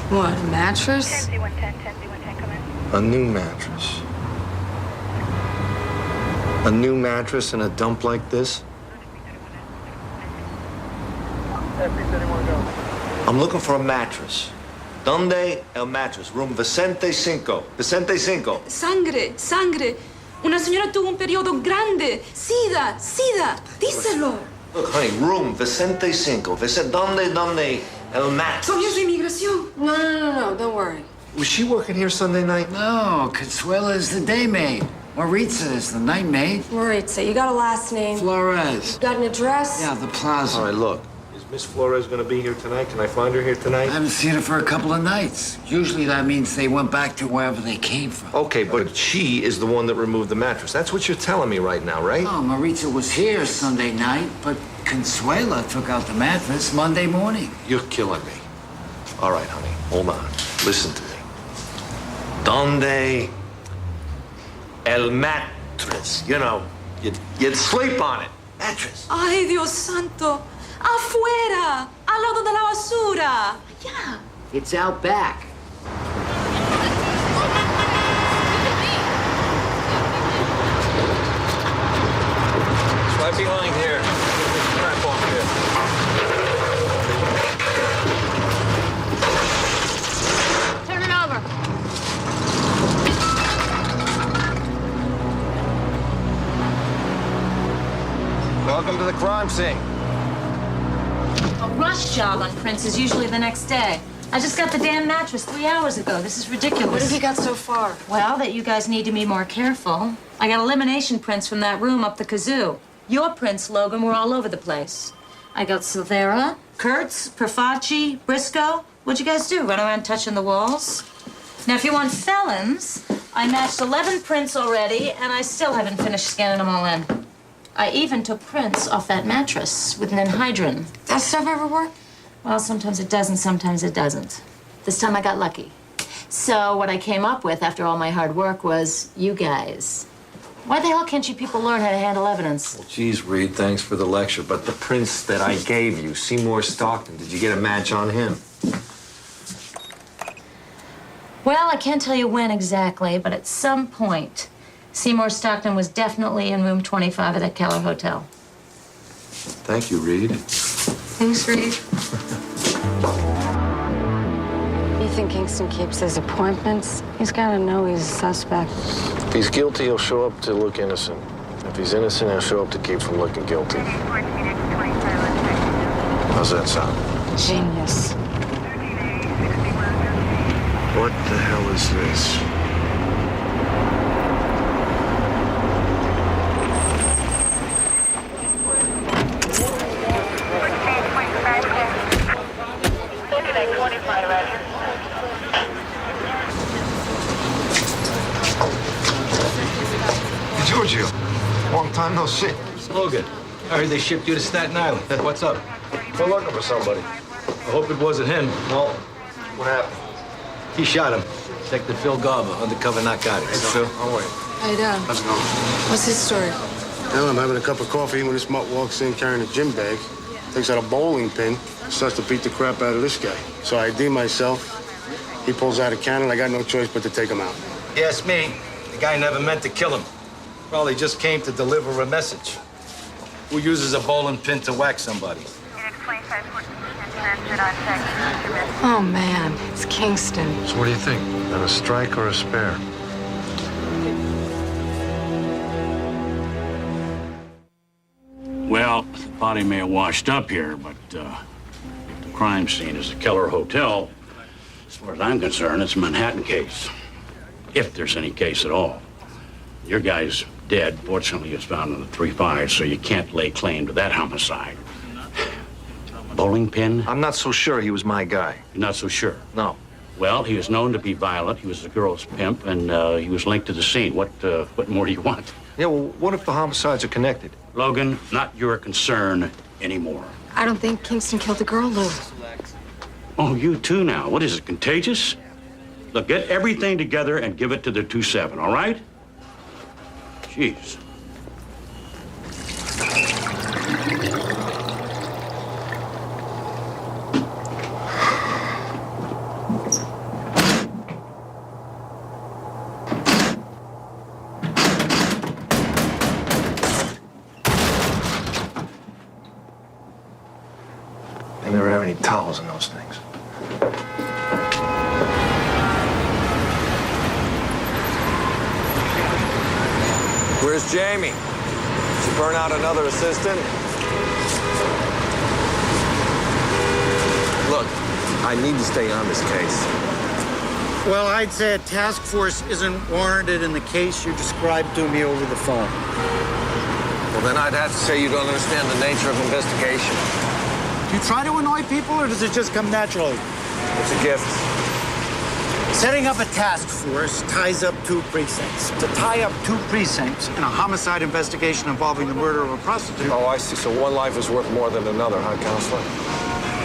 [SPEAKER 12] What, a mattress?
[SPEAKER 16] A new mattress. A new mattress in a dump like this? I'm looking for a mattress. ¿Dónde el mattress? Room Vicente 5. Vicente 5.
[SPEAKER 27] Sangre. Una señora tuvo un periodo grande. Sida. Díselo.
[SPEAKER 16] Look, honey, room Vicente 5. ¿Dónde el mattress?
[SPEAKER 27] Soy de inmigración.
[SPEAKER 12] No, don't worry.
[SPEAKER 16] Was she working here Sunday night?
[SPEAKER 24] No, Consuela's the day maid. Maritza is the night maid.
[SPEAKER 12] Maritza, you got a last name?
[SPEAKER 24] Flores.
[SPEAKER 12] Got an address?
[SPEAKER 24] Yeah, the plaza.
[SPEAKER 9] All right, look. Is Miss Flores gonna be here tonight? Can I find her here tonight?
[SPEAKER 24] I haven't seen her for a couple of nights. Usually that means they went back to wherever they came from.
[SPEAKER 9] Okay, but she is the one that removed the mattress. That's what you're telling me right now, right?
[SPEAKER 24] Oh, Maritza was here Sunday night, but Consuela took out the mattress Monday morning.
[SPEAKER 9] You're killing me. All right, honey, hold on. Listen to me. Donde el mattress? You know, you'd sleep on it. Mattress.
[SPEAKER 27] Ay, Dios santo. Afuera. Al lado de la basura. Yeah.
[SPEAKER 24] It's out back.
[SPEAKER 2] It's right behind here. Crap off here.
[SPEAKER 11] Turn it over.
[SPEAKER 2] Welcome to the crime scene.
[SPEAKER 26] A rush job on Prince is usually the next day. I just got the damn mattress 3 hours ago. This is ridiculous.
[SPEAKER 12] What have you got so far?
[SPEAKER 26] Well, that you guys need to be more careful. I got elimination prints from that room up the kazoo. Your prints, Logan, were all over the place. I got Silvera, Kurtz, Perfacci, Briscoe. What'd you guys do, run around touching the walls? Now, if you want felons, I matched 11 prints already, and I still haven't finished scanning them all in. I even took prints off that mattress with an anhydrin.
[SPEAKER 12] That stuff ever work?
[SPEAKER 26] Well, sometimes it does and sometimes it doesn't. This time I got lucky. So what I came up with after all my hard work was you guys. Why the hell can't you people learn how to handle evidence?
[SPEAKER 9] Well, geez, Reed, thanks for the lecture, but the prince that I gave you, Seymour Stockton, did you get a match on him?
[SPEAKER 26] Well, I can't tell you when exactly, but at some point, Seymour Stockton was definitely in room 25 at that Keller Hotel.
[SPEAKER 9] Thank you, Reed.
[SPEAKER 12] Thanks, Reed. You think Kingston keeps his appointments? He's got to know he's a suspect.
[SPEAKER 2] If he's guilty, he'll show up to look innocent. If he's innocent, he'll show up to keep from looking guilty. How's that sound?
[SPEAKER 12] Genius.
[SPEAKER 9] What the hell is this? Giorgio, long time no see.
[SPEAKER 19] Logan, I heard they shipped you to Staten Island. What's up?
[SPEAKER 2] We're looking for somebody.
[SPEAKER 19] I hope it wasn't him.
[SPEAKER 2] Well, what happened?
[SPEAKER 19] He shot him. Detective Phil Garber, undercover narcotics.
[SPEAKER 2] Hey, Phil, how are you?
[SPEAKER 12] How you doing?
[SPEAKER 22] How's it going?
[SPEAKER 12] What's his story?
[SPEAKER 22] Well, I'm having a cup of coffee when this mutt walks in carrying a gym bag, takes out a bowling pin, starts to beat the crap out of this guy. So I ID myself. He pulls out a cannon. I got no choice but to take him out.
[SPEAKER 19] Yes, me. The guy never meant to kill him. Probably just came to deliver a message. Who uses a bowling pin to whack somebody?
[SPEAKER 12] Oh, man. It's Kingston.
[SPEAKER 2] So what do you think? That a strike or a spare?
[SPEAKER 1] Well, the body may have washed up here, but if the crime scene is the Keller Hotel, as far as I'm concerned, it's a Manhattan case. If there's any case at all. Your guy's dead. Fortunately, he was found in the 3-5, so you can't lay claim to that homicide. Bowling pin?
[SPEAKER 9] I'm not so sure he was my guy.
[SPEAKER 1] You're not so sure?
[SPEAKER 9] No.
[SPEAKER 1] Well, he was known to be violent. He was a girl's pimp, and he was linked to the scene. What more do you want?
[SPEAKER 9] Yeah, well, what if the homicides are connected?
[SPEAKER 1] Logan, not your concern anymore.
[SPEAKER 12] I don't think Kingston killed the girl, Lou.
[SPEAKER 1] Oh, you too now. What is it, contagious? Look, get everything together and give it to the 2-7, all right? Jeez.
[SPEAKER 9] They never have any towels in those things.
[SPEAKER 2] Where's Jamie? Did she burn out another assistant? Look, I need to stay on this case.
[SPEAKER 5] Well, I'd say a task force isn't warranted in the case you described to me over the phone.
[SPEAKER 2] Well, then I'd have to say you don't understand the nature of investigation.
[SPEAKER 5] Do you try to annoy people, or does it just come naturally?
[SPEAKER 2] It's a gift.
[SPEAKER 5] Setting up a task force ties up two precincts. To tie up two precincts in a homicide investigation involving the murder of a prostitute...
[SPEAKER 2] Oh, I see. So one life is worth more than another, huh, Counselor?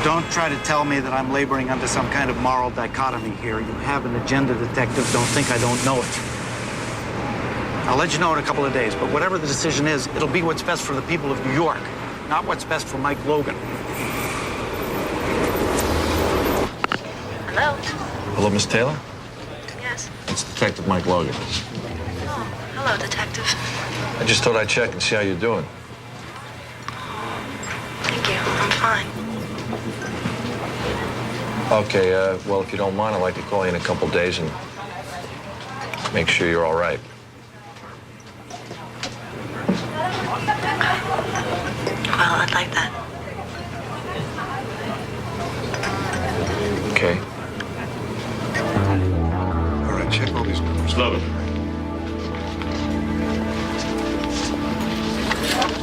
[SPEAKER 5] Don't try to tell me that I'm laboring under some kind of moral dichotomy here. You have an agenda, detective. Don't think I don't know it. I'll let you know in a couple of days, but whatever the decision is, it'll be what's best for the people of New York, not what's best for Mike Logan.
[SPEAKER 17] Hello?
[SPEAKER 2] Hello, Miss Taylor?
[SPEAKER 17] Yes.
[SPEAKER 2] It's Detective Mike Logan.
[SPEAKER 17] Oh, hello, Detective.
[SPEAKER 2] I just thought I'd check and see how you're doing.
[SPEAKER 17] Thank you. I'm fine.
[SPEAKER 2] Okay, well, if you don't mind, I'd like to call you in a couple days and make sure you're all right.
[SPEAKER 17] Well, I'd like that.
[SPEAKER 2] Okay.
[SPEAKER 20] All right, check all these numbers.
[SPEAKER 1] Logan.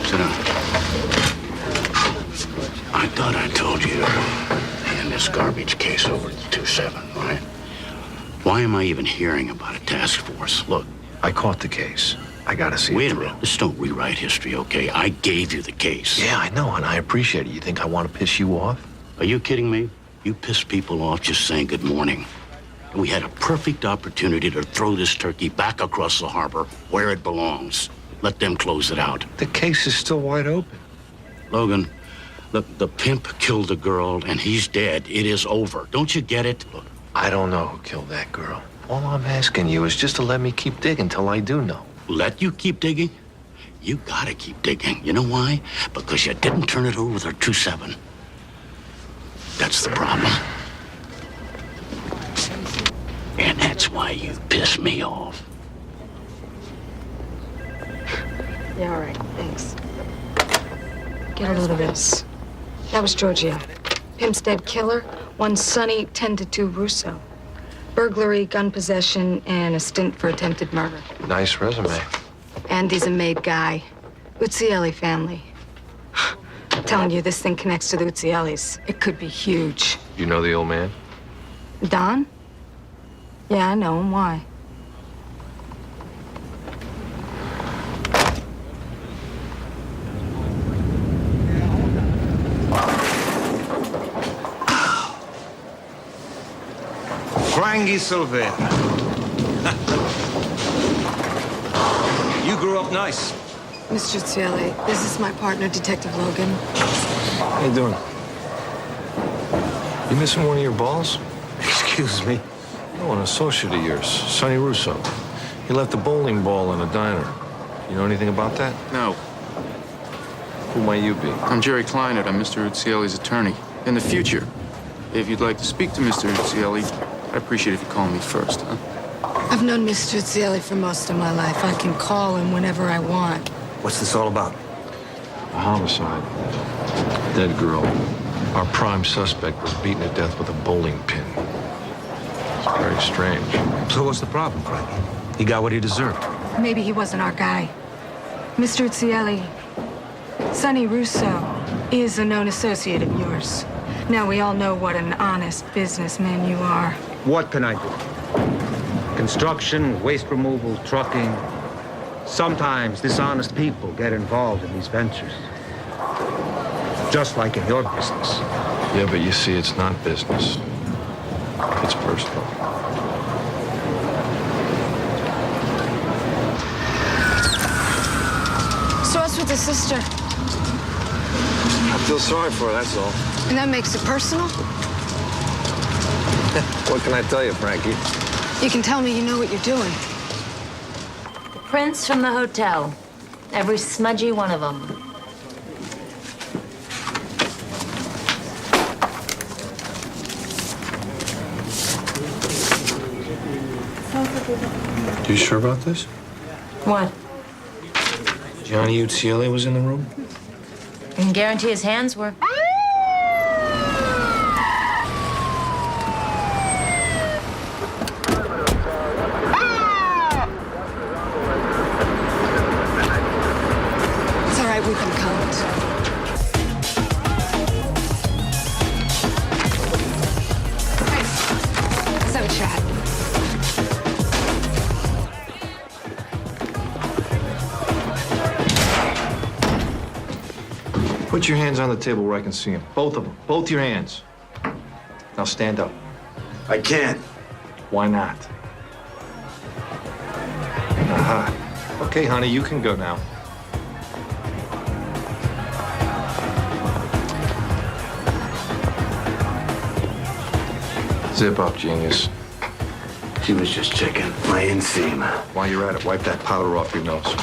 [SPEAKER 1] Sit down. I thought I told you to hand this garbage case over to 2-7, right? Why am I even hearing about a task force? Look.
[SPEAKER 9] I caught the case. I gotta see it
[SPEAKER 1] Wait a
[SPEAKER 9] through.
[SPEAKER 1] minute. Just don't rewrite history, okay? I gave you the case.
[SPEAKER 9] Yeah, I know, and I appreciate it. You think I want to piss you off?
[SPEAKER 1] Are you kidding me? You piss people off just saying good morning. And we had a perfect opportunity to throw this turkey back across the harbor where it belongs. Let them close it out.
[SPEAKER 9] The case is still wide open.
[SPEAKER 1] Logan, the pimp killed the girl, and he's dead. It is over. Don't you get it? Look.
[SPEAKER 9] I don't know who killed that girl. All I'm asking you is just to let me keep digging till I do know.
[SPEAKER 1] Let you keep digging? You gotta keep digging. You know why? Because you didn't turn it over to 2-7. That's the problem. And that's why you piss me off.
[SPEAKER 12] Yeah, all right. Thanks. Get a load of this. That was Giorgio. Pimp's dead killer. 1 Sonny, 10 to 2 Russo. Burglary, gun possession, and a stint for attempted murder.
[SPEAKER 9] Nice resume.
[SPEAKER 12] Andy's a made guy. Uzzielli family. I'm telling you, this thing connects to the Uzziellis. It could be huge.
[SPEAKER 9] You know the old man?
[SPEAKER 12] Don? Yeah, I know him. Why?
[SPEAKER 23] Frankie Silvera. You grew up nice.
[SPEAKER 12] Mr. Uzzielli, this is my partner, Detective Logan.
[SPEAKER 9] How you doing? You missing one of your balls?
[SPEAKER 23] Excuse me?
[SPEAKER 9] No, an associate of yours, Sonny Russo. He left a bowling ball in a diner. You know anything about that?
[SPEAKER 6] No.
[SPEAKER 9] Who might you be?
[SPEAKER 6] I'm Jerry Kleinert. I'm Mr. Uzzielli's attorney. In the future, if you'd like to speak to Mr. Uzzielli, I'd appreciate it if you call me first, huh?
[SPEAKER 12] I've known Mr. Uzzielli for most of my life. I can call him whenever I want.
[SPEAKER 23] What's this all about?
[SPEAKER 9] A homicide. Dead girl. Our prime suspect was beaten to death with a bowling pin. It's very strange.
[SPEAKER 23] So what's the problem, Frankie? He got what he deserved.
[SPEAKER 12] Maybe he wasn't our guy. Mr. Uzzielli, Sonny Russo is a known associate of yours. Now, we all know what an honest businessman you are.
[SPEAKER 23] What can I do? Construction, waste removal, trucking. Sometimes dishonest people get involved in these ventures. Just like in your business.
[SPEAKER 9] Yeah, but you see, it's not business. It's personal.
[SPEAKER 12] So what's with the sister?
[SPEAKER 2] I feel sorry for her, that's all.
[SPEAKER 12] And that makes it personal?
[SPEAKER 2] What can I tell you, Frankie?
[SPEAKER 12] You can tell me you know what you're doing.
[SPEAKER 26] The prints from the hotel. Every smudgy one of them.
[SPEAKER 9] You sure about this?
[SPEAKER 26] What?
[SPEAKER 9] Johnny Uzzielli was in the room?
[SPEAKER 26] I can guarantee his hands were.
[SPEAKER 9] Put your hands on the table where I can see them. Both of them. Both your hands. Now stand up.
[SPEAKER 8] I can't.
[SPEAKER 9] Why not? Aha. Okay, honey, you can go now. Zip up, genius.
[SPEAKER 8] She was just checking my inseam.
[SPEAKER 9] While you're at it, wipe that powder off your nose.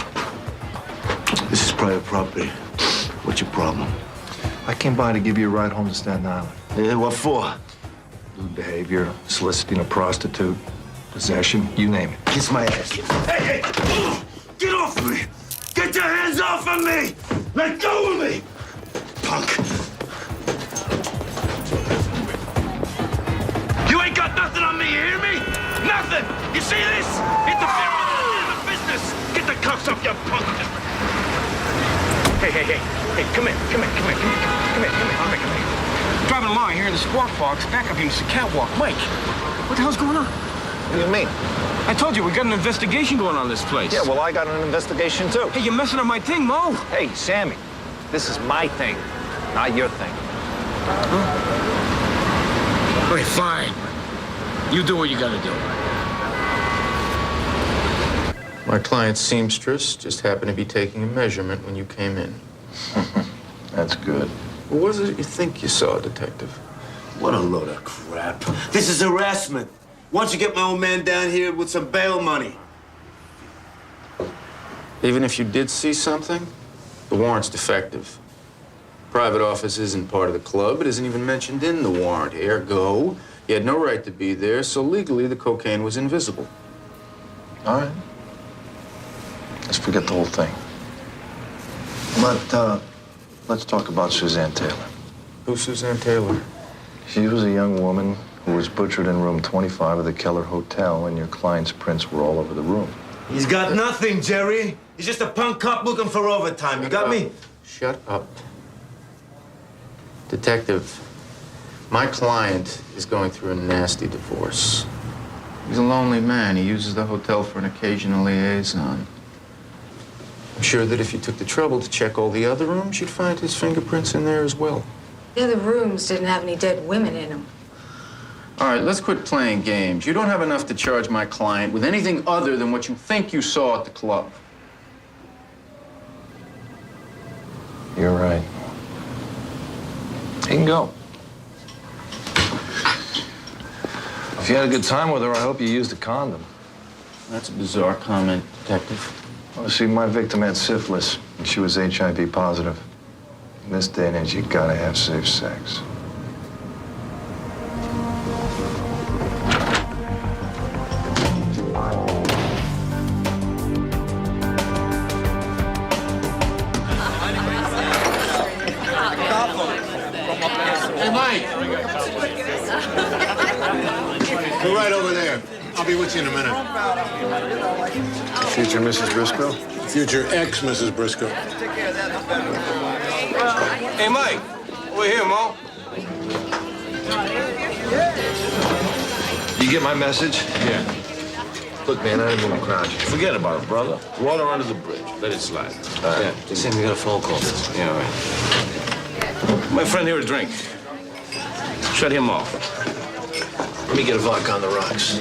[SPEAKER 8] This is private property. What's your problem?
[SPEAKER 9] I came by to give you a ride home to Staten Island.
[SPEAKER 8] Yeah, what for?
[SPEAKER 9] Lewd behavior, soliciting a prostitute, possession, you name it.
[SPEAKER 8] Kiss my ass. Hey! Get off of me! Get your hands off of me! Let go of me! Punk! You ain't got nothing on me, you hear me? Nothing! You see this? Interfering with the business! Get the cuffs off, you punk!
[SPEAKER 2] Hey, come here. Driving along here in the Squawk Box, back up here to the catwalk. Mike, what the hell's going on?
[SPEAKER 9] What do you mean?
[SPEAKER 2] I told you, we got an investigation going on this place. Yeah, well, I got an investigation, too. Hey, you're messing up my thing, Mo. Hey, Sammy, this is my thing, not your thing.
[SPEAKER 3] Okay, fine. You do what you gotta do.
[SPEAKER 6] My client's seamstress just happened to be taking a measurement when you came in.
[SPEAKER 9] That's good.
[SPEAKER 6] What was it you think you saw, Detective?
[SPEAKER 8] What a load of crap. This is harassment. Why don't you get my old man down here with some bail money?
[SPEAKER 6] Even if you did see something, the warrant's defective. Private office isn't part of the club. It isn't even mentioned in the warrant. Ergo, you had no right to be there, so legally the cocaine was invisible.
[SPEAKER 9] All right. Let's forget the whole thing. But, let's talk about Suzanne Taylor.
[SPEAKER 6] Who's Suzanne Taylor?
[SPEAKER 9] She was a young woman who was butchered in room 25 of the Keller Hotel, and your client's prints were all over the room.
[SPEAKER 8] He's got nothing, Jerry. He's just a punk cop looking for overtime. You got me?
[SPEAKER 6] Shut up. Detective, my client is going through a nasty divorce. He's a lonely man. He uses the hotel for an occasional liaison. I'm sure that if you took the trouble to check all the other rooms, you'd find his fingerprints in there as well.
[SPEAKER 12] The other rooms didn't have any dead women in them.
[SPEAKER 6] All right, let's quit playing games. You don't have enough to charge my client with anything other than what you think you saw at the club.
[SPEAKER 9] You're right. He can go. If you had a good time with her, I hope you used a condom.
[SPEAKER 6] That's a bizarre comment, Detective.
[SPEAKER 9] Well, see, my victim had syphilis, and she was HIV positive. In this day and age, you gotta have safe sex.
[SPEAKER 3] Hey, Mike!
[SPEAKER 20] Go right over there. I'll be with you in a minute.
[SPEAKER 22] Future Mrs. Briscoe?
[SPEAKER 20] Future ex-Mrs. Briscoe.
[SPEAKER 2] Hey, Mike, over here, Mo.
[SPEAKER 9] You get my message?
[SPEAKER 22] Yeah.
[SPEAKER 9] Look, man, I didn't want to crowd you.
[SPEAKER 22] Forget about it, brother. Water under the bridge. Let it slide.
[SPEAKER 9] Yeah.
[SPEAKER 22] Sam, you got a phone call.
[SPEAKER 2] Yeah, all right. My friend here a drink. Shut him off.
[SPEAKER 22] Let me get a vodka on the rocks.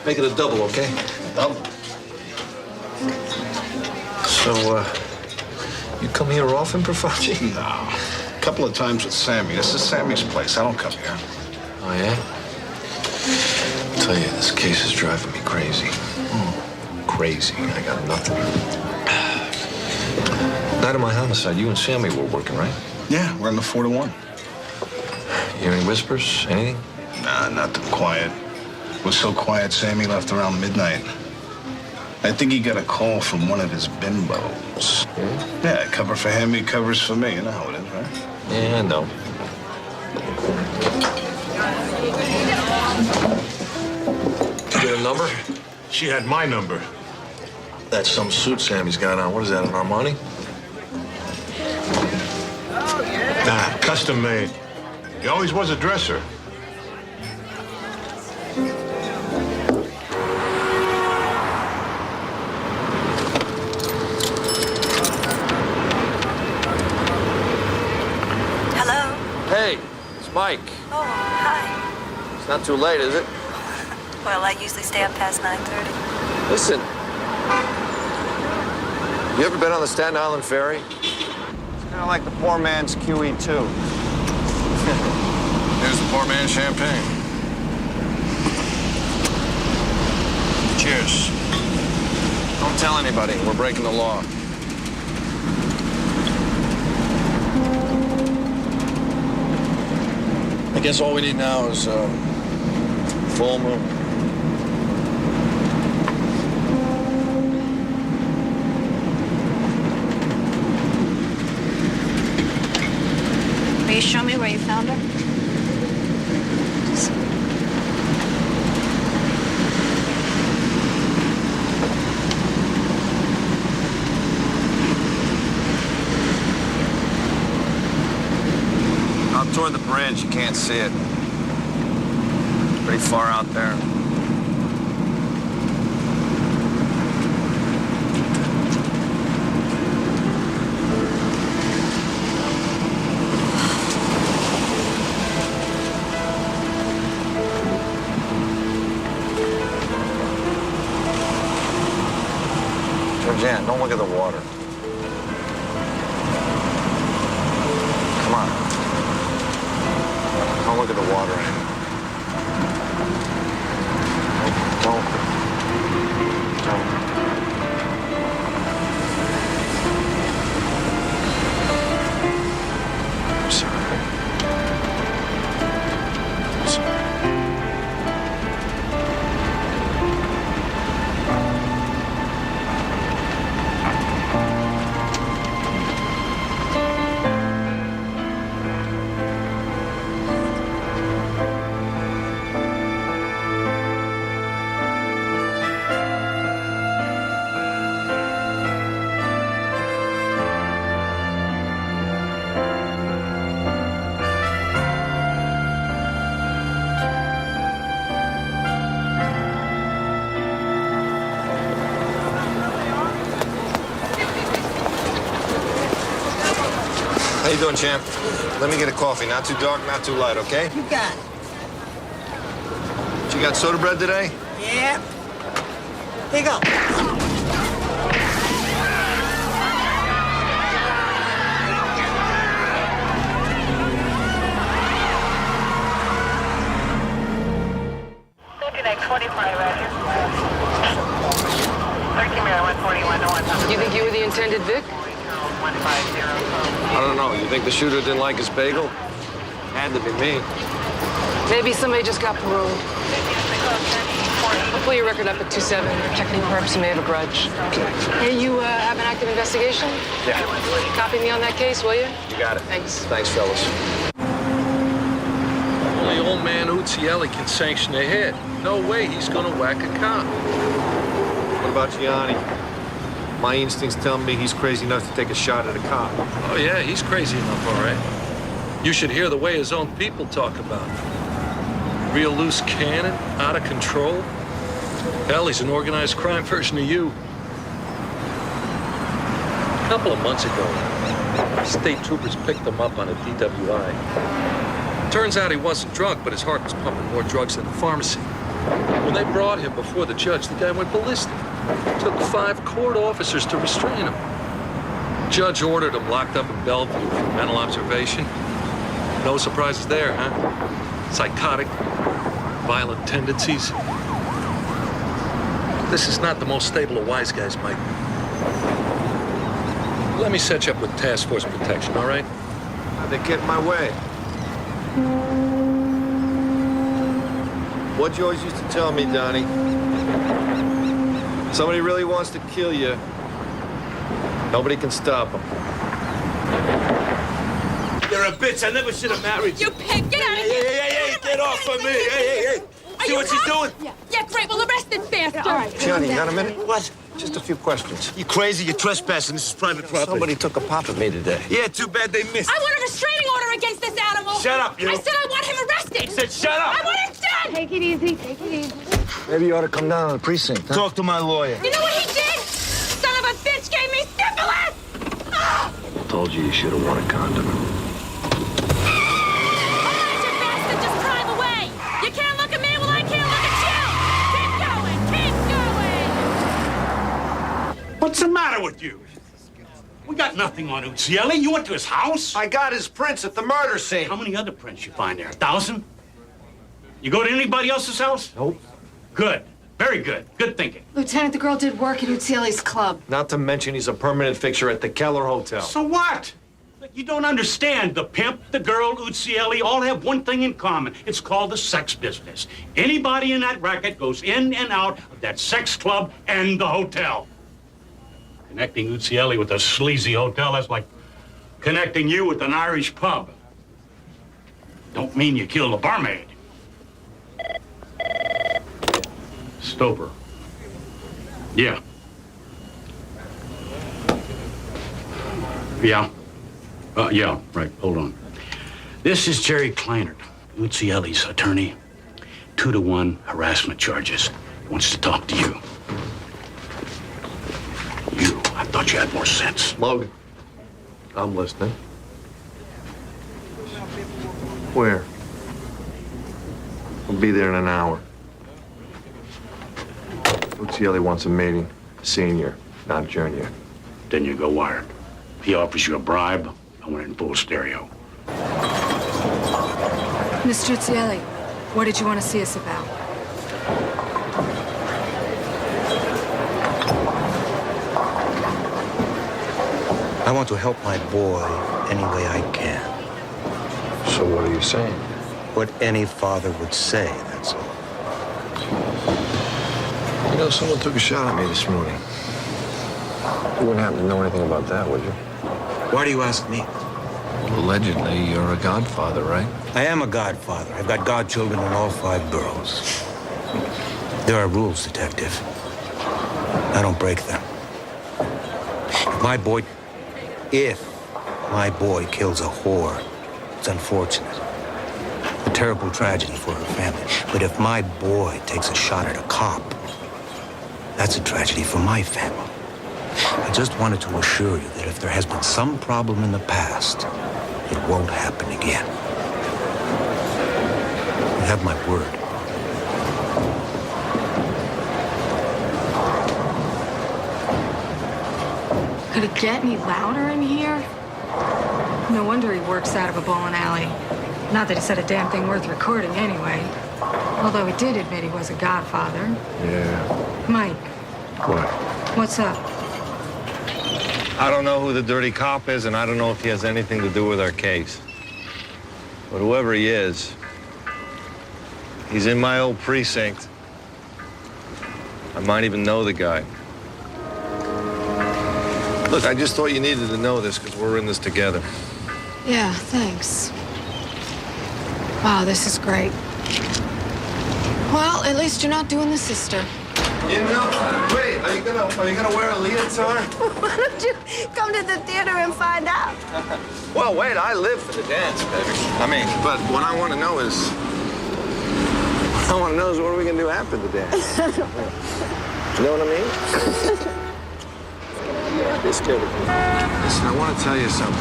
[SPEAKER 22] Make it a double, okay? Double. So, you come here often, Profaci?
[SPEAKER 20] No. A couple of times with Sammy. This is Sammy's place. I don't come here.
[SPEAKER 22] Oh, yeah? I tell you, this case is driving me crazy. Crazy. I got nothing.
[SPEAKER 9] Night of my homicide, you and Sammy were working, right?
[SPEAKER 20] Yeah, we're in the 4 to 1.
[SPEAKER 9] You hear any whispers? Anything?
[SPEAKER 20] Nah, nothing quiet. It was so quiet, Sammy left around midnight. I think he got a call from one of his bimbos. Yeah, cover for him, he covers for me. You know how it is, right?
[SPEAKER 9] Yeah, I know. Did you get a number?
[SPEAKER 20] She had my number.
[SPEAKER 9] That's some suit Sammy's got on. What is that, an Armani?
[SPEAKER 20] Nah, custom made. He always was a dresser.
[SPEAKER 2] Hey, it's Mike.
[SPEAKER 7] Oh, hi.
[SPEAKER 2] It's not too late, is it?
[SPEAKER 7] Well, I usually stay up past 9:30.
[SPEAKER 2] Listen. You ever been on the Staten Island ferry? It's kind of like the poor man's QE2.
[SPEAKER 16] Here's the poor man's champagne. Cheers.
[SPEAKER 2] Don't tell anybody. We're breaking the law.
[SPEAKER 16] I guess all we need now is full moon.
[SPEAKER 7] Will you show me where you found her?
[SPEAKER 2] Out toward the bridge, you can't see it. It's pretty far out there. Jan, don't look at the water. Come on. Don't look at the water anymore. Don't. I'm sorry. I'm sorry. How you doing, champ? Let me get a coffee. Not too dark, not too light, okay?
[SPEAKER 7] You got it.
[SPEAKER 2] You got soda bread today?
[SPEAKER 7] Yeah. Here you go.
[SPEAKER 10] You think you were the intended Vic?
[SPEAKER 2] I don't know. You think the shooter didn't like his bagel? Had to be me.
[SPEAKER 10] Maybe somebody just got paroled. We'll pull your record up at 2-7. Technical purpose, you may have a grudge. Hey, you have an active investigation?
[SPEAKER 2] Yeah.
[SPEAKER 10] Copy me on that case, will you?
[SPEAKER 2] You got it.
[SPEAKER 10] Thanks.
[SPEAKER 2] Thanks, fellas.
[SPEAKER 19] Only old man Uzielli can sanction a hit. No way he's gonna whack a cop.
[SPEAKER 2] What about Gianni? My instincts tell me he's crazy enough to take a shot at a cop.
[SPEAKER 19] Oh, yeah, he's crazy enough, all right. You should hear the way his own people talk about him. Real loose cannon, out of control. Hell, he's an organized crime version of you. A couple of months ago, state troopers picked him up on a DWI. Turns out he wasn't drunk, but his heart was pumping more drugs than the pharmacy. When they brought him before the judge, the guy went ballistic. Took 5 court officers to restrain him. Judge ordered him locked up in Bellevue for mental observation. No surprises there, huh? Psychotic, violent tendencies. This is not the most stable of wise guys, Mike. Let me set you up with task force protection, all right?
[SPEAKER 2] How'd they get in my way? What you always used to tell me, Donnie. Somebody really wants to kill you. Nobody can stop them.
[SPEAKER 8] You're a bitch. I never should have married you.
[SPEAKER 27] You pig, get out of here!
[SPEAKER 8] Hey, get off of me. Hey. See what you're doing?
[SPEAKER 27] Yeah, great. Well, arrest this bastard.
[SPEAKER 7] All right.
[SPEAKER 2] Gianni, you got a minute?
[SPEAKER 8] What?
[SPEAKER 2] Just a few questions.
[SPEAKER 8] You crazy? You're trespassing. This is private property.
[SPEAKER 2] Somebody took a pop at me today.
[SPEAKER 8] Yeah, too bad they missed.
[SPEAKER 27] I want a restraining order against this animal.
[SPEAKER 8] Shut up, you.
[SPEAKER 27] I said I want him arrested.
[SPEAKER 8] You said shut up.
[SPEAKER 27] I want him dead.
[SPEAKER 7] Take it easy. Take it easy.
[SPEAKER 2] Maybe you ought to come down to the precinct, huh?
[SPEAKER 8] Talk to my lawyer.
[SPEAKER 27] You know what he did? Son of a bitch gave me syphilis.
[SPEAKER 9] Told you you should have worn a condom.
[SPEAKER 1] with you? We got nothing on Uzieli. You went to his house?
[SPEAKER 2] I got his prints at the murder scene.
[SPEAKER 1] How many other prints you find there? 1,000? You go to anybody else's house?
[SPEAKER 2] Nope.
[SPEAKER 1] Good. Very good. Good thinking.
[SPEAKER 12] Lieutenant, the girl did work at Uzieli's club.
[SPEAKER 2] Not to mention he's a permanent fixture at the Keller Hotel.
[SPEAKER 1] So what? You don't understand. The pimp, the girl, Uzieli, all have one thing in common. It's called the sex business. Anybody in that racket goes in and out of that sex club and the hotel. Connecting Uzieli with a sleazy hotel, that's like connecting you with an Irish pub. Don't mean you killed a barmaid. Stover. Yeah. Yeah. Yeah, right. Hold on. This is Jerry Kleinert, Uzieli's attorney. 2-to-1 harassment charges. Wants to talk to you. You. I thought you had more sense.
[SPEAKER 2] Logan, I'm listening. Where? We'll be there in an hour. Uzieli wants a meeting. Senior, not junior.
[SPEAKER 1] Then you go wired. If he offers you a bribe, I want it in full stereo.
[SPEAKER 12] Mr. Uzieli, what did you want to see us about?
[SPEAKER 5] I want to help my boy any way I can.
[SPEAKER 2] So what are you saying?
[SPEAKER 5] What any father would say, that's all.
[SPEAKER 2] You know, someone took a shot at me this morning. You wouldn't happen to know anything about that, would you?
[SPEAKER 5] Why do you ask me?
[SPEAKER 16] Allegedly, you're a godfather, right?
[SPEAKER 5] I am a godfather. I've got godchildren in all 5 boroughs. There are rules, detective. I don't break them. If my boy kills a whore, it's unfortunate. A terrible tragedy for her family. But if my boy takes a shot at a cop, that's a tragedy for my family. I just wanted to assure you that if there has been some problem in the past, it won't happen again. You have my word.
[SPEAKER 12] Could it get any louder in here? No wonder he works out of a bowling alley. Not that he said a damn thing worth recording anyway. Although he did admit he was a godfather.
[SPEAKER 2] Yeah.
[SPEAKER 12] Mike,
[SPEAKER 2] What?
[SPEAKER 12] what's up?
[SPEAKER 2] I don't know who the dirty cop is, and I don't know if he has anything to do with our case. But whoever he is, he's in my old precinct. I might even know the guy. Look, I just thought you needed to know this because we're in this together.
[SPEAKER 12] Yeah, thanks. Wow, this is great. Well, at least you're not doing the sister.
[SPEAKER 16] You know, wait, are you gonna wear a leotard?
[SPEAKER 17] Why don't you come to the theater and find out?
[SPEAKER 2] Well, wait, I live for the dance, baby. I mean, but what I want to know is what are we gonna do after the dance? You know what I mean? Listen, I want to tell you something.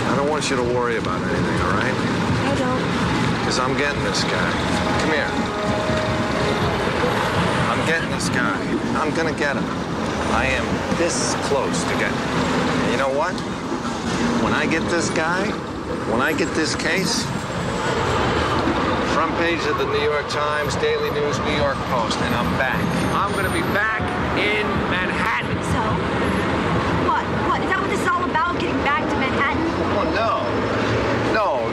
[SPEAKER 2] I don't want you to worry about anything, all right?
[SPEAKER 17] I don't.
[SPEAKER 2] Because I'm getting this guy. Come here. I'm getting this guy. I'm gonna get him. I am this close to getting him. And you know what? When I get this guy, when I get this case, front page of the New York Times, Daily News, New York Post, and I'm back. I'm gonna be back in Manhattan.
[SPEAKER 17] So? What? What? Is that what this is all about? Getting back to Manhattan?
[SPEAKER 2] Oh, no. No,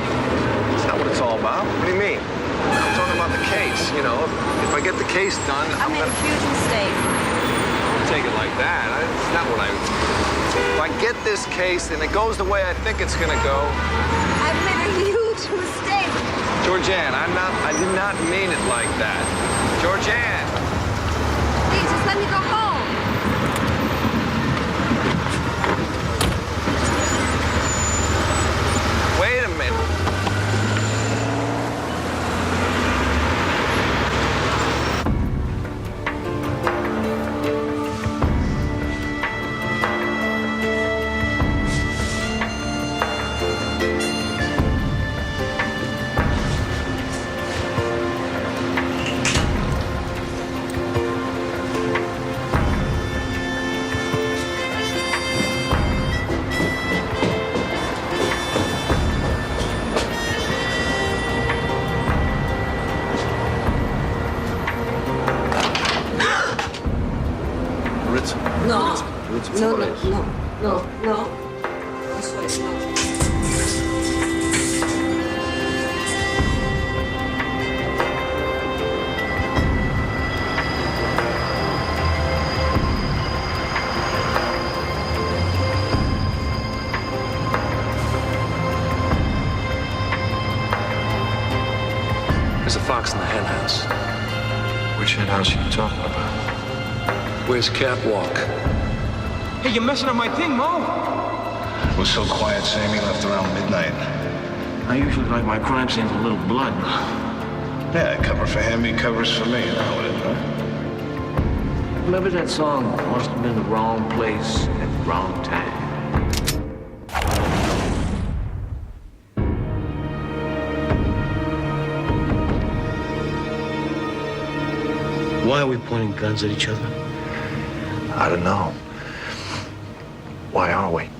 [SPEAKER 2] that's not what it's all about. What do you mean? I'm talking about the case, you know. If I get the case done,
[SPEAKER 17] I made a huge mistake.
[SPEAKER 2] Don't take it like that. It's not what I... If I get this case and it goes the way I think it's gonna go...
[SPEAKER 17] I made a huge mistake.
[SPEAKER 2] Georgianne, I did not mean it like that. Georgianne!
[SPEAKER 17] Please, just let me go home.
[SPEAKER 2] Wait a minute.
[SPEAKER 19] There's a fox in the hen house.
[SPEAKER 9] Which hen house are you talking about?
[SPEAKER 19] Where's Catwalk?
[SPEAKER 3] Hey, you're messing up my thing, Mo.
[SPEAKER 20] It was so quiet, Sammy left around midnight.
[SPEAKER 3] I usually like my crime scenes with a little blood.
[SPEAKER 20] Yeah, cover for him, he covers for me. You know how it is, huh?
[SPEAKER 3] Remember that song, Must Have Been the Wrong Place at the Wrong Time? Why are we pointing guns at each other?
[SPEAKER 9] I don't know. Why are we?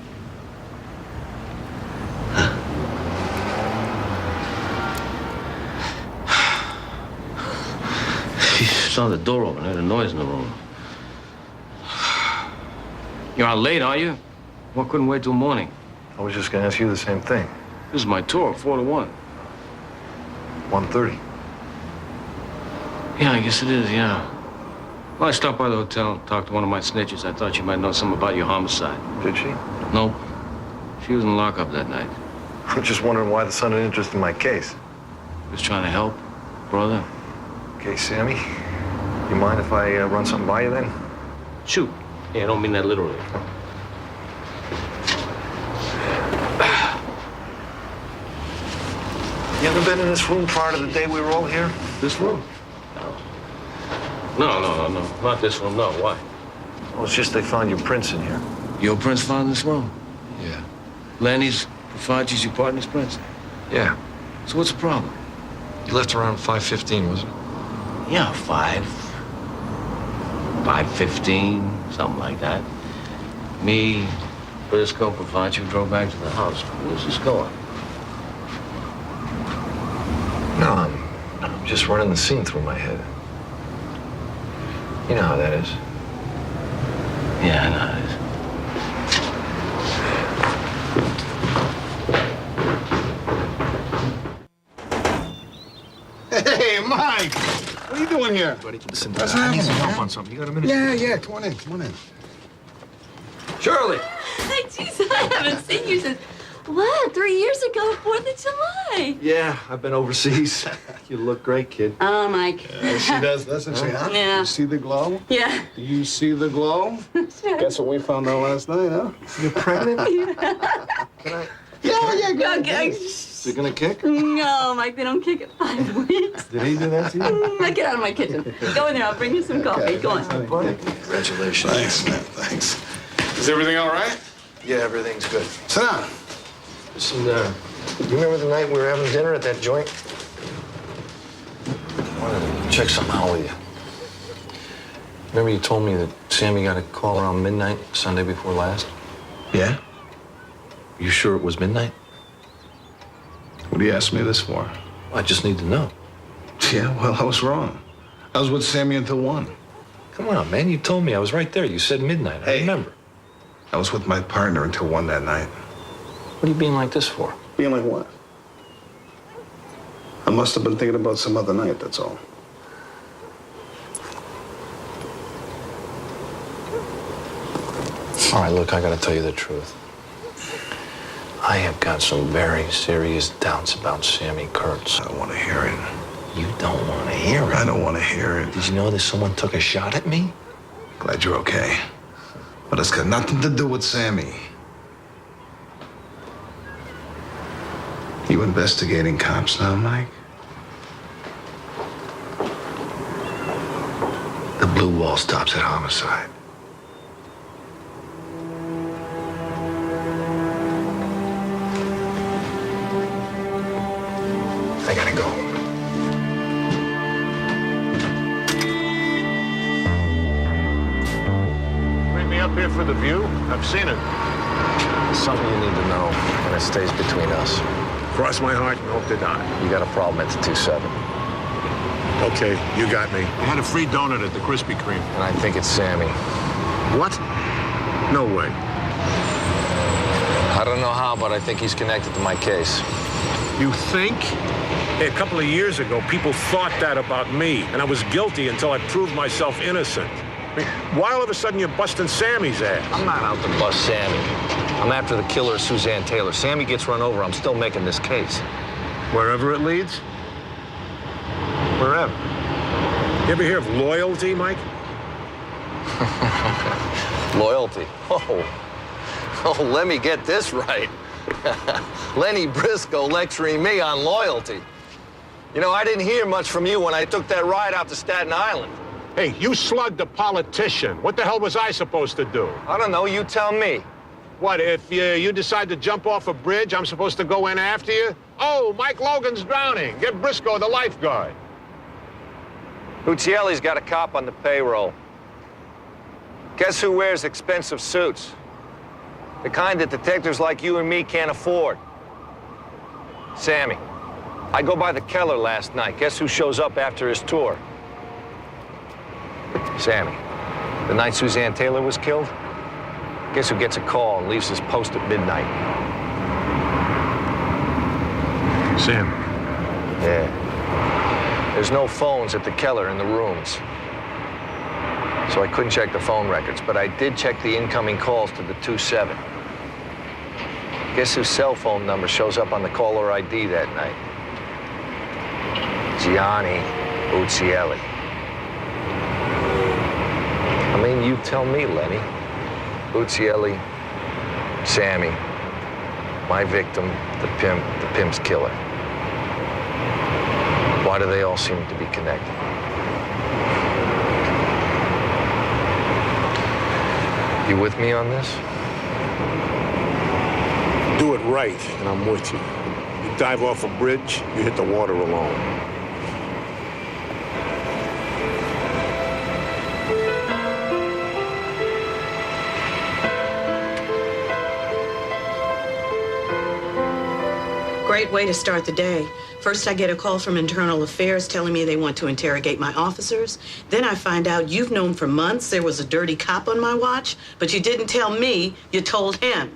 [SPEAKER 3] She saw the door open. I heard a noise in the room. You're out late, are you? Well, couldn't wait till morning.
[SPEAKER 9] I was just gonna ask you the same thing.
[SPEAKER 3] This is my tour, 4 to 1.
[SPEAKER 9] 1:30.
[SPEAKER 3] Yeah, I guess it is, yeah. Well, I stopped by the hotel, talked to one of my snitches. I thought she might know something about your homicide.
[SPEAKER 9] Did she?
[SPEAKER 3] Nope. She was in lockup that night.
[SPEAKER 9] I'm just wondering why the son of interest in my case.
[SPEAKER 3] Just trying to help, brother.
[SPEAKER 9] Okay, Sammy. You mind if I run something by you then?
[SPEAKER 3] Shoot. Yeah, I don't mean that literally.
[SPEAKER 9] You haven't been in this room prior to the day we were all here?
[SPEAKER 3] This room? No, not this room, no. Why?
[SPEAKER 9] Well, it's just they found your prints in here.
[SPEAKER 3] Your prints found in this room?
[SPEAKER 9] Yeah.
[SPEAKER 3] Lenny's, Fafagi's, your partner's prints?
[SPEAKER 9] Yeah.
[SPEAKER 3] So what's the problem?
[SPEAKER 9] You left around 5:15, wasn't it?
[SPEAKER 3] Yeah, 5:15, something like that. Me, Briscoe, Fafaci drove back to the house. Where's this going?
[SPEAKER 9] No, I'm just running the scene through my head. You know how that is.
[SPEAKER 3] Yeah, I know how it is.
[SPEAKER 20] Hey, Mike! What are you doing here?
[SPEAKER 9] Listen,
[SPEAKER 20] What's
[SPEAKER 9] I need some
[SPEAKER 20] happening,
[SPEAKER 9] help
[SPEAKER 20] man?
[SPEAKER 9] on something. You got a minute?
[SPEAKER 20] Yeah, come on in, come on in.
[SPEAKER 9] Shirley!
[SPEAKER 27] Jeez, I haven't seen you since, what, 3 years ago, 4th of July?
[SPEAKER 9] Yeah, I've been overseas. You look great, kid.
[SPEAKER 27] Oh, Mike.
[SPEAKER 20] She does, doesn't she, huh?
[SPEAKER 27] Yeah.
[SPEAKER 20] You see the glow?
[SPEAKER 27] Yeah.
[SPEAKER 20] Do you see the glow? Guess what we found out last night, huh?
[SPEAKER 9] You're pregnant?
[SPEAKER 20] Can I? Yeah, go ahead.
[SPEAKER 27] Okay.
[SPEAKER 20] Is it gonna kick?
[SPEAKER 27] No, Mike, they don't kick at 5 weeks.
[SPEAKER 20] Did he do that to you?
[SPEAKER 27] Mike, get out of my kitchen. Go in there, I'll bring you some coffee. Go on.
[SPEAKER 9] Congratulations.
[SPEAKER 20] Thanks, man, thanks. Is everything all right?
[SPEAKER 9] Yeah, everything's good.
[SPEAKER 20] Sit down.
[SPEAKER 9] Listen, you remember the night we were having dinner at that joint? I wanted to check something out with you. Remember you told me that Sammy got a call around midnight Sunday before last?
[SPEAKER 20] Yeah?
[SPEAKER 9] You sure it was midnight?
[SPEAKER 20] What do you ask me this for?
[SPEAKER 9] I just need to know.
[SPEAKER 20] Yeah, well, I was wrong. I was with Sammy until 1.
[SPEAKER 9] Come on, man. You told me. I was right there. You said midnight. I remember.
[SPEAKER 20] I was with my partner until 1 that night.
[SPEAKER 9] What are you being like this for?
[SPEAKER 20] Being like what? I must have been thinking about some other night, that's all.
[SPEAKER 9] All right, look, I gotta tell you the truth. I have got some very serious doubts about Sammy Kurtz.
[SPEAKER 20] I don't want to hear it.
[SPEAKER 9] You don't want to hear it?
[SPEAKER 20] I don't want to hear it.
[SPEAKER 9] Did you know that someone took a shot at me?
[SPEAKER 20] Glad you're okay. But it's got nothing to do with Sammy. You investigating cops now, Mike?
[SPEAKER 9] The blue wall stops at homicide. I gotta go.
[SPEAKER 16] Bring me up here for the view? I've seen it.
[SPEAKER 9] There's something you need to know, and it stays between us.
[SPEAKER 16] Cross my heart and hope to die.
[SPEAKER 9] You got a problem at the 2-7.
[SPEAKER 16] Okay, you got me. I had a free donut at the Krispy Kreme.
[SPEAKER 9] And I think it's Sammy.
[SPEAKER 16] What? No way.
[SPEAKER 9] I don't know how, but I think he's connected to my case.
[SPEAKER 16] You think? Hey, a couple of years ago, people thought that about me, and I was guilty until I proved myself innocent. I mean, why all of a sudden you're busting Sammy's ass?
[SPEAKER 9] I'm not out to bust Sammy. I'm after the killer of Suzanne Taylor. Sammy gets run over, I'm still making this case.
[SPEAKER 16] Wherever it leads?
[SPEAKER 9] Wherever. You ever hear of loyalty, Mike?
[SPEAKER 16] Loyalty. Oh, let me get this right. Lenny Briscoe lecturing me on loyalty. You know, I didn't hear much from you when I took that ride out to Staten Island.
[SPEAKER 9] Hey, you slugged a politician. What the hell was I supposed to do?
[SPEAKER 16] I don't know, you tell me.
[SPEAKER 9] What, if you decide to jump off a bridge, I'm supposed to go in after you? Oh, Mike Logan's drowning. Get Briscoe the lifeguard.
[SPEAKER 16] Uccelli's got a cop on the payroll. Guess who wears expensive suits? The kind that detectives like you and me can't afford. Sammy. I go by the Keller last night. Guess who shows up after his tour? Sammy. The night Suzanne Taylor was killed? Guess who gets a call and leaves his post at midnight?
[SPEAKER 9] Sam.
[SPEAKER 16] Yeah. There's no phones at the Keller in the rooms. So I couldn't check the phone records, but I did check the incoming calls to the 2-7. Guess whose cell phone number shows up on the caller ID that night? Gianni Uccelli. I mean, you tell me, Lenny. Uccelli, Sammy, my victim, the pimp's killer. Why do they all seem to be connected? You with me on this?
[SPEAKER 9] Do it right, and I'm with you. You dive off a bridge, you hit the water alone.
[SPEAKER 4] Great way to start the day. First, I get a call from Internal Affairs telling me they want to interrogate my officers. Then I find out you've known for months there was a dirty cop on my watch, but you didn't tell me, you told him.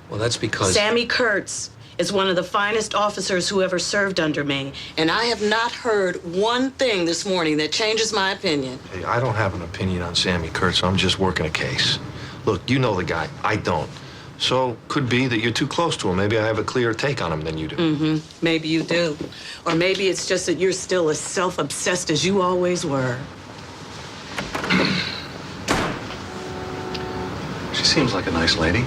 [SPEAKER 19] Well, that's because...
[SPEAKER 4] Sammy Kurtz is one of the finest officers who ever served under me, and I have not heard one thing this morning that changes my opinion.
[SPEAKER 9] Hey, I don't have an opinion on Sammy Kurtz. I'm just working a case. Look, you know the guy. I don't. So, could be that you're too close to him. Maybe I have a clearer take on him than you do.
[SPEAKER 4] Mm-hmm. Maybe you do. Or maybe it's just that you're still as self-obsessed as you always were.
[SPEAKER 19] She seems like a nice lady.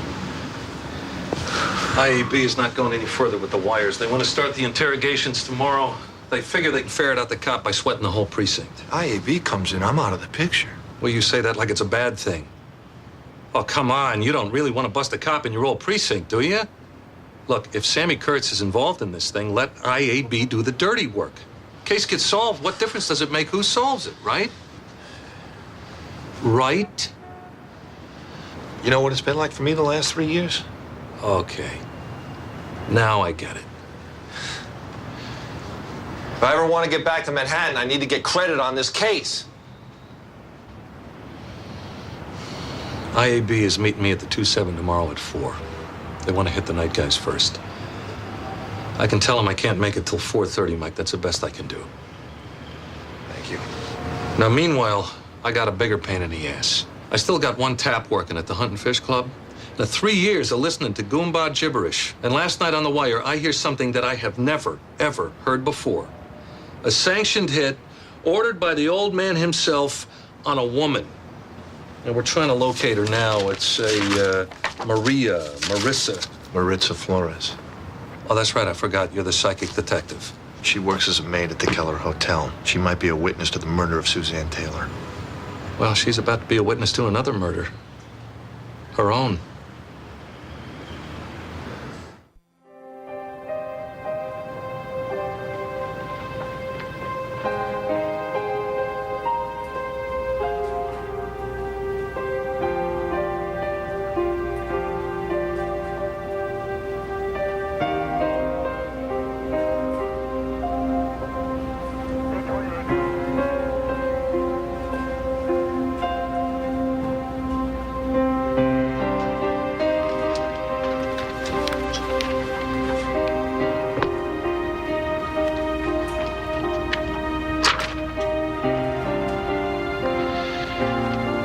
[SPEAKER 19] IAB is not going any further with the wires. They want to start the interrogations tomorrow. They figure they can ferret out the cop by sweating the whole precinct.
[SPEAKER 9] IAB comes in, I'm out of the picture.
[SPEAKER 19] Well, you say that like it's a bad thing. Oh, come on. You don't really want to bust a cop in your old precinct, do you? Look, if Sammy Kurtz is involved in this thing, let IAB do the dirty work. Case gets solved, what difference does it make who solves it, right? Right?
[SPEAKER 9] You know what it's been like for me the last 3 years?
[SPEAKER 19] Okay. Now I get it.
[SPEAKER 16] If I ever want to get back to Manhattan, I need to get credit on this case.
[SPEAKER 19] IAB is meeting me at the 2-7 tomorrow at 4. They want to hit the night guys first. I can tell them I can't make it till 4:30, Mike. That's the best I can do.
[SPEAKER 9] Thank you.
[SPEAKER 19] Now, meanwhile, I got a bigger pain in the ass. I still got one tap working at the Hunt and Fish Club. Now, 3 years of listening to Goombah gibberish. And last night on the wire, I hear something that I have never, ever heard before. A sanctioned hit ordered by the old man himself on a woman. And we're trying to locate her now. It's a
[SPEAKER 9] Maritza Flores.
[SPEAKER 19] Oh, that's right. I forgot. You're the psychic detective.
[SPEAKER 9] She works as a maid at the Keller Hotel. She might be a witness to the murder of Suzanne Taylor.
[SPEAKER 19] Well, she's about to be a witness to another murder. Her own.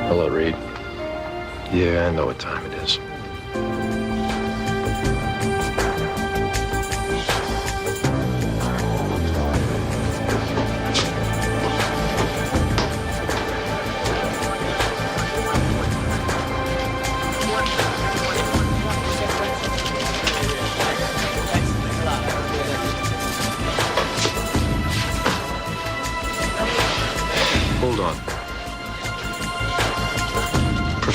[SPEAKER 9] Hello, Reed. Yeah, I know what time it is.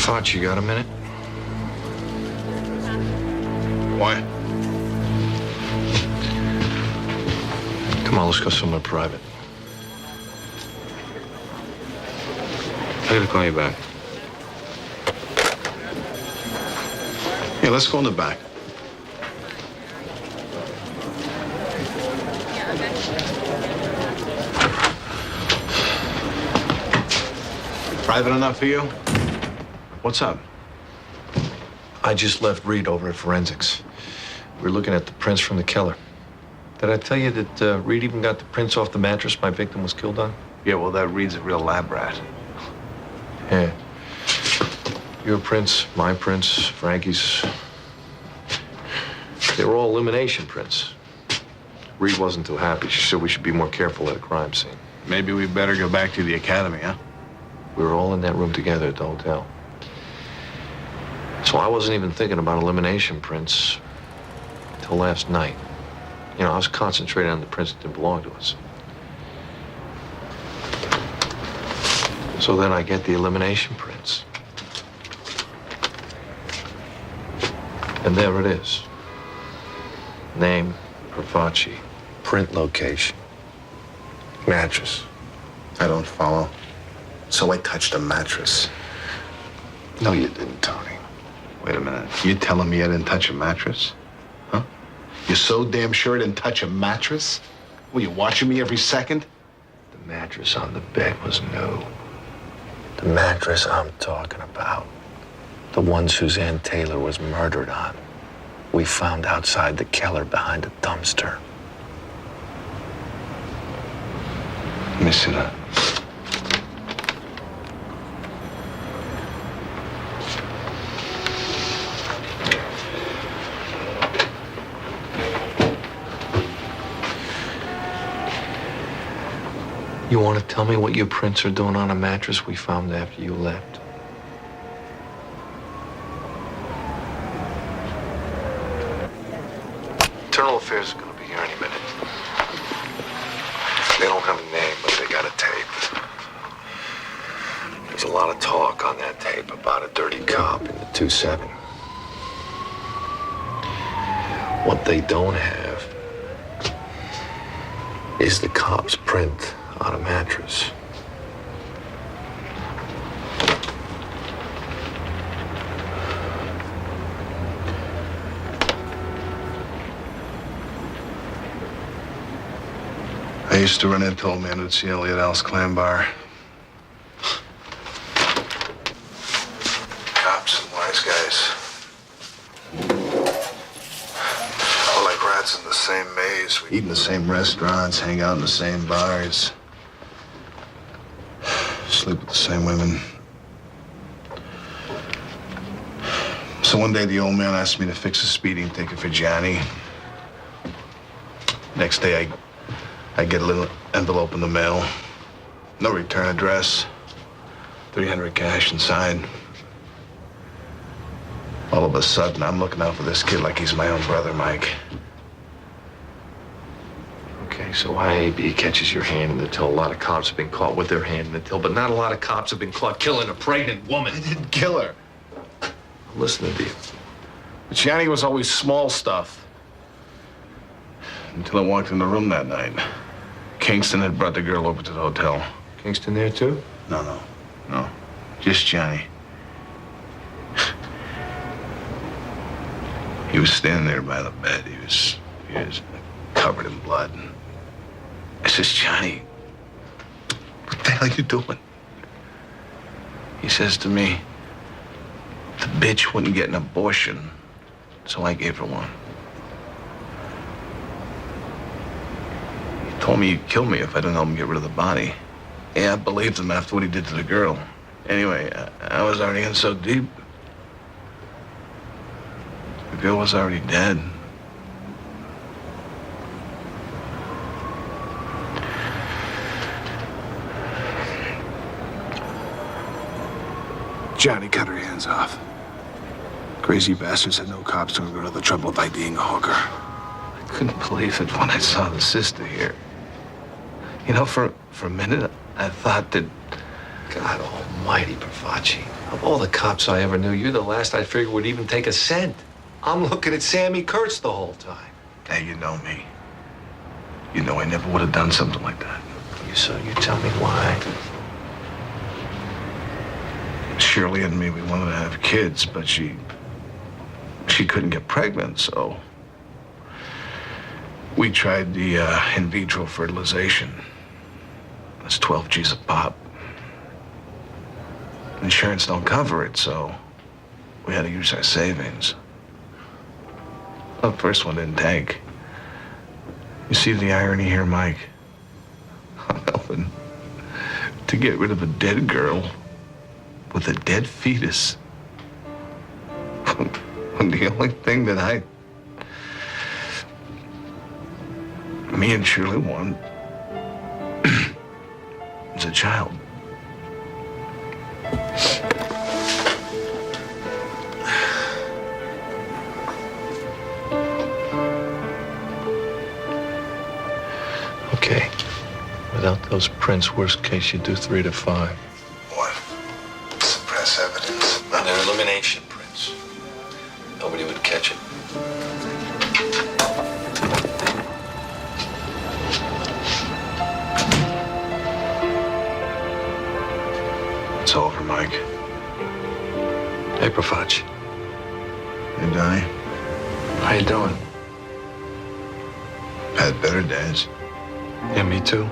[SPEAKER 9] Thought you got a minute?
[SPEAKER 20] Why?
[SPEAKER 9] Come on, let's go somewhere private.
[SPEAKER 3] I gotta call you back.
[SPEAKER 20] Yeah, let's go in the back. Private enough for you? What's up?
[SPEAKER 9] I just left Reed over at forensics. We're looking at the prints from the killer. Did I tell you that Reed even got the prints off the mattress my victim was killed on?
[SPEAKER 20] Yeah, well, that Reed's a real lab rat.
[SPEAKER 9] Yeah. Your prints, my prints, Frankie's. They were all elimination prints. Reed wasn't too happy. She said we should be more careful at a crime scene.
[SPEAKER 20] Maybe we better go back to the academy, huh?
[SPEAKER 9] We were all in that room together at the hotel. So I wasn't even thinking about elimination prints till last night. You know, I was concentrating on the prints that didn't belong to us. So then I get the elimination prints. And there it is. Name, Profaci. Print location. Mattress.
[SPEAKER 20] I don't follow. So I touched a mattress. No, you didn't, Tony. Wait a minute. You telling me I didn't touch a mattress? Huh? You're so damn sure I didn't touch a mattress? Were you watching me every second?
[SPEAKER 9] The mattress on the bed was new. The mattress I'm talking about. The one Suzanne Taylor was murdered on. We found outside the cellar behind a dumpster.
[SPEAKER 20] Let me see that.
[SPEAKER 9] You want to tell me what your prints are doing on a mattress we found after you left? Internal Affairs is going to be here any minute. They don't have a name, but they got a tape. There's a lot of talk on that tape about a dirty cop in the 2-7. What they don't have is the cop's print on a mattress.
[SPEAKER 20] I used to run into old man Uzieli at Al's Clam Bar. Cops and wise guys. All like rats in the same maze. We eat in the same restaurants, hang out in the same bars, sleep with the same women. So one day the old man asked me to fix a speeding ticket for Johnny. Next day I get a little envelope in the mail. No return address. $300 cash inside. All of a sudden, I'm looking out for this kid like he's my own brother, Mike.
[SPEAKER 9] Okay, so IAB catches your hand in the till. A lot of cops have been caught with their hand in the till, but not a lot of cops have been caught killing a pregnant woman.
[SPEAKER 20] I didn't kill her.
[SPEAKER 9] I'm listening to you.
[SPEAKER 20] But Johnny was always small stuff. Until I walked in the room that night. Kingston had brought the girl over to the hotel.
[SPEAKER 9] Kingston there too?
[SPEAKER 20] No. Just Johnny. He was standing there by the bed. He was covered in blood. I says, Johnny, what the hell are you doing? He says to me, the bitch wouldn't get an abortion, so I gave her one. He told me he'd kill me if I didn't help him get rid of the body. Yeah, I believed him after what he did to the girl. Anyway, I was already in so deep. The girl was already dead. Johnny cut her hands off. Crazy bastards had no cops to go to the trouble of IDing a hooker. I couldn't believe it when I saw the sister here. You know, for a minute, I thought that...
[SPEAKER 9] God almighty, Profaci. Of all the cops I ever knew, you're the last I figured would even take a cent. I'm looking at Sammy Kurtz the whole time.
[SPEAKER 20] Hey, you know me. You know I never would have done something like that.
[SPEAKER 9] So you tell me why.
[SPEAKER 20] Shirley and me, we wanted to have kids, but she couldn't get pregnant, so we tried the in vitro fertilization. That's 12 G's a pop. Insurance don't cover it, so we had to use our savings. Well, the first one didn't take. You see the irony here, Mike? I'm helping to get rid of a dead girl with a dead fetus. And the only thing that me and Shirley want is a child.
[SPEAKER 9] Okay. Without those prints, worst case, you do 3 to 5.
[SPEAKER 20] What? Suppress evidence?
[SPEAKER 9] And they're elimination prints. Nobody would catch it.
[SPEAKER 20] It's over, Mike.
[SPEAKER 9] Hey, Profaci.
[SPEAKER 20] Hey, Donnie.
[SPEAKER 9] How you doing?
[SPEAKER 20] Had better days.
[SPEAKER 9] Yeah, me too.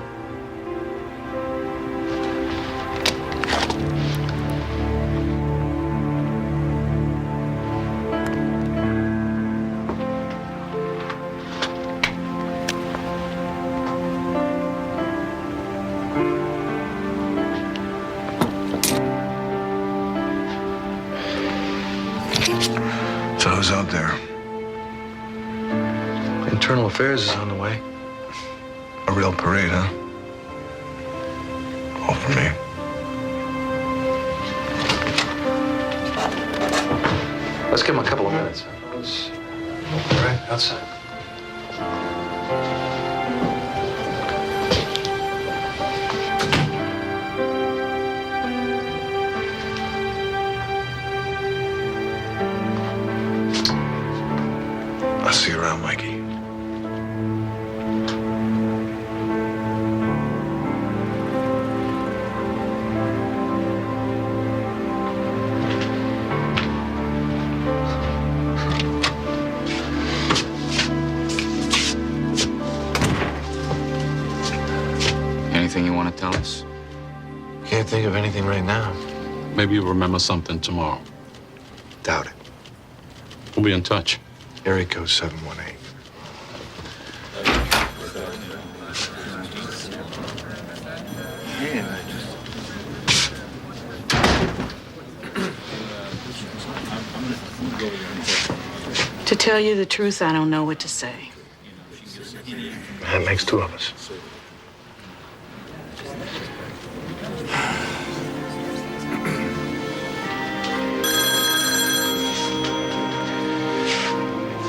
[SPEAKER 20] So who's out there?
[SPEAKER 9] Internal Affairs is on the way.
[SPEAKER 20] A real parade, huh? All for me.
[SPEAKER 9] Let's give him a couple of minutes. All right, outside.
[SPEAKER 20] I'll see you around, Mikey.
[SPEAKER 6] Anything you want to tell us?
[SPEAKER 9] Can't think of anything right now.
[SPEAKER 19] Maybe you'll remember something tomorrow.
[SPEAKER 9] Doubt it.
[SPEAKER 19] We'll be in touch.
[SPEAKER 9] Area code 718.
[SPEAKER 4] To tell you the truth, I don't know what to say.
[SPEAKER 9] That makes 2 of us.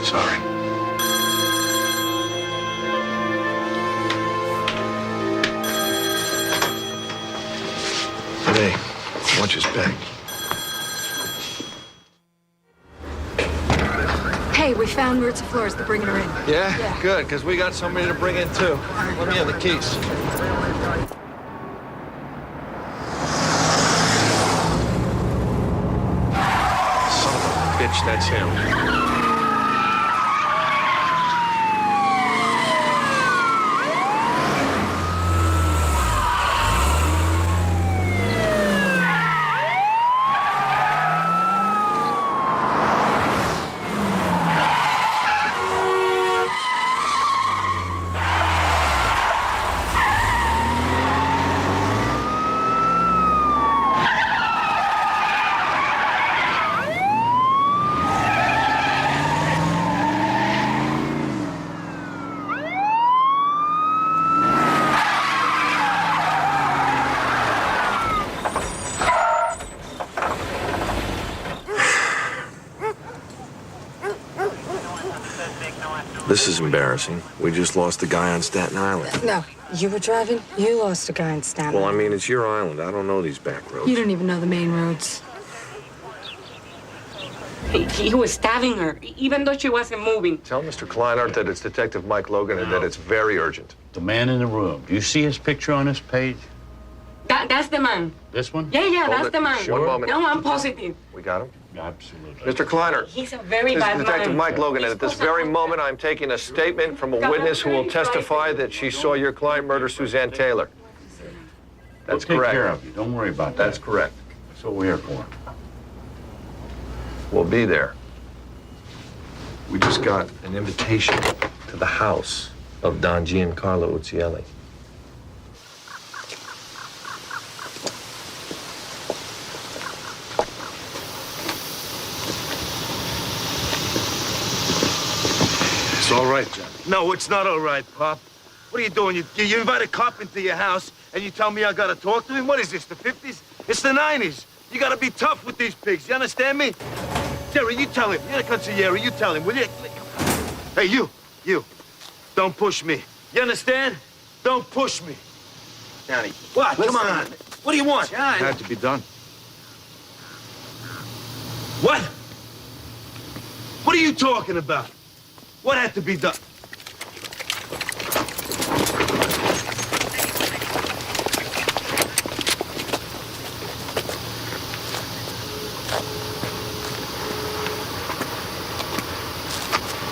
[SPEAKER 9] Sorry. Hey, watch his back.
[SPEAKER 12] Hey, we found Mirza Flores. They're bringing her in.
[SPEAKER 9] Yeah? Good, because we got somebody to bring in, too. Let me have the keys. Son of a bitch, that's him.
[SPEAKER 16] This is embarrassing. We just lost a guy on Staten Island.
[SPEAKER 12] No, you were driving. You lost a guy in Staten
[SPEAKER 16] Well, I
[SPEAKER 12] Island.
[SPEAKER 16] mean, it's your island. I don't know these back roads.
[SPEAKER 12] You don't even know the main roads.
[SPEAKER 13] He was stabbing her, even though she wasn't moving.
[SPEAKER 9] Tell Mr. Kleinert that it's Detective Mike Logan and that it's very urgent.
[SPEAKER 1] The man in the room. Do you see his picture on this page?
[SPEAKER 13] That's the man.
[SPEAKER 1] This one?
[SPEAKER 13] Yeah,
[SPEAKER 9] Hold
[SPEAKER 13] that's
[SPEAKER 9] it.
[SPEAKER 13] the man.
[SPEAKER 9] One moment.
[SPEAKER 13] No, I'm positive.
[SPEAKER 9] We got him?
[SPEAKER 1] Absolutely.
[SPEAKER 9] Mr. Kleinert.
[SPEAKER 13] He's a very
[SPEAKER 9] This is
[SPEAKER 13] bad
[SPEAKER 9] Detective
[SPEAKER 13] man.
[SPEAKER 9] Mike Logan, and at this very moment, I'm taking a statement from a witness who will testify that she saw your client murder Suzanne Taylor. That's
[SPEAKER 1] We'll
[SPEAKER 9] correct.
[SPEAKER 1] take care of you. Don't worry about that.
[SPEAKER 9] That's correct.
[SPEAKER 1] That's what we're here for.
[SPEAKER 9] We'll be there. We just got an invitation to the house of Don Giancarlo Uzzielli.
[SPEAKER 22] It's all right, John.
[SPEAKER 8] No, it's not all right, Pop. What are you doing? You invite a cop into your house and you tell me I gotta talk to him? What is this, the 50s? It's the 90s. You gotta be tough with these pigs, you understand me? Jerry, you tell him. You're the consigliere, you tell him, will you? Hey, you. Don't push me. You understand? Don't push me.
[SPEAKER 22] Johnny.
[SPEAKER 8] What?
[SPEAKER 22] Listen.
[SPEAKER 8] Come on. What do you want?
[SPEAKER 22] It had to be done.
[SPEAKER 8] What? What are you talking about? What had to be done?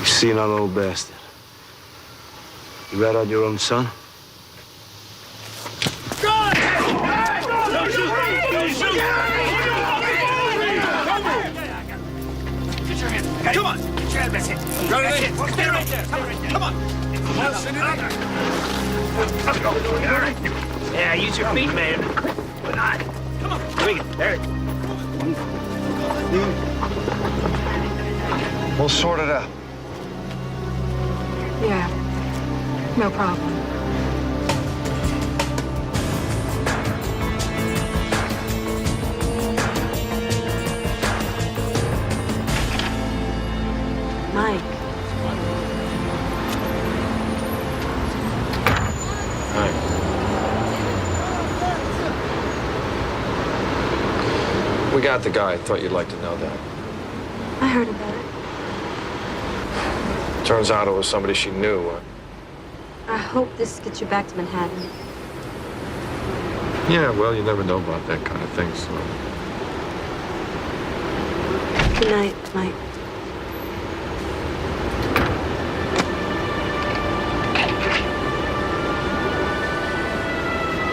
[SPEAKER 22] You seen our little bastard. You rat on your own son?
[SPEAKER 8] Come on. Get your head back in. That's it. Stay right there. Come on.
[SPEAKER 22] Yeah, use your feet, man.
[SPEAKER 8] Come on.
[SPEAKER 22] Bring it. There. We'll sort it out.
[SPEAKER 12] Yeah, no problem.
[SPEAKER 17] Mike.
[SPEAKER 9] Hi. We got the guy. Thought you'd like to know that.
[SPEAKER 17] I heard about it.
[SPEAKER 9] Turns out it was somebody she knew.
[SPEAKER 17] I hope this gets you back to Manhattan.
[SPEAKER 9] Yeah, well, you never know about that kind of thing, so.
[SPEAKER 17] Good night, Mike.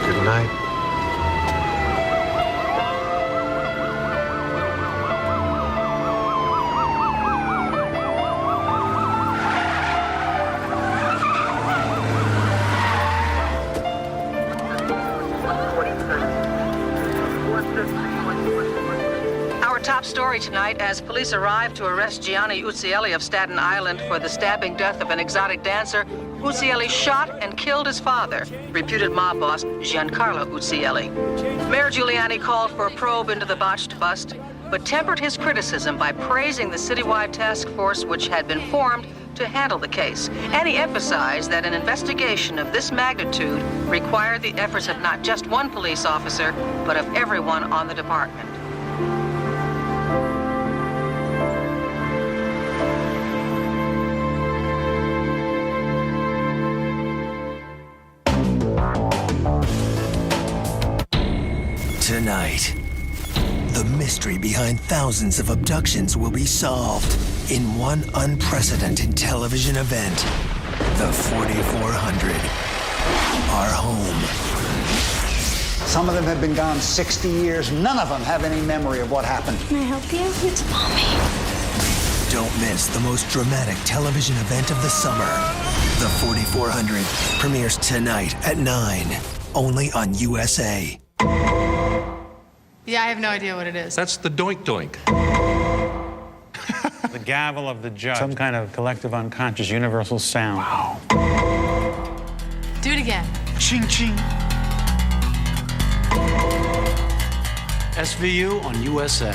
[SPEAKER 9] Good night.
[SPEAKER 14] Our top story tonight, as police arrive to arrest Gianni Uzzielli of Staten Island for the stabbing death of an exotic dancer, Uzzielli shot and killed his father, reputed mob boss Giancarlo Uzzielli. Mayor Giuliani called for a probe into the botched bust, but tempered his criticism by praising the citywide task force which had been formed to handle the case. And he emphasized that an investigation of this magnitude required the efforts of not just one police officer, but of everyone on the department.
[SPEAKER 15] Tonight, the mystery behind thousands of abductions will be solved in one unprecedented television event. The 4400. Our home.
[SPEAKER 18] Some of them have been gone 60 years. None of them have any memory of what happened.
[SPEAKER 17] Can I help you? It's Mommy.
[SPEAKER 15] Don't miss the most dramatic television event of the summer. The 4400 premieres tonight at 9, only on USA.
[SPEAKER 10] Yeah, I have no idea what it is.
[SPEAKER 19] That's the doink doink.
[SPEAKER 23] The gavel of the judge. Some kind of collective unconscious universal sound. Wow.
[SPEAKER 10] Do it again.
[SPEAKER 23] Ching ching. SVU on USA.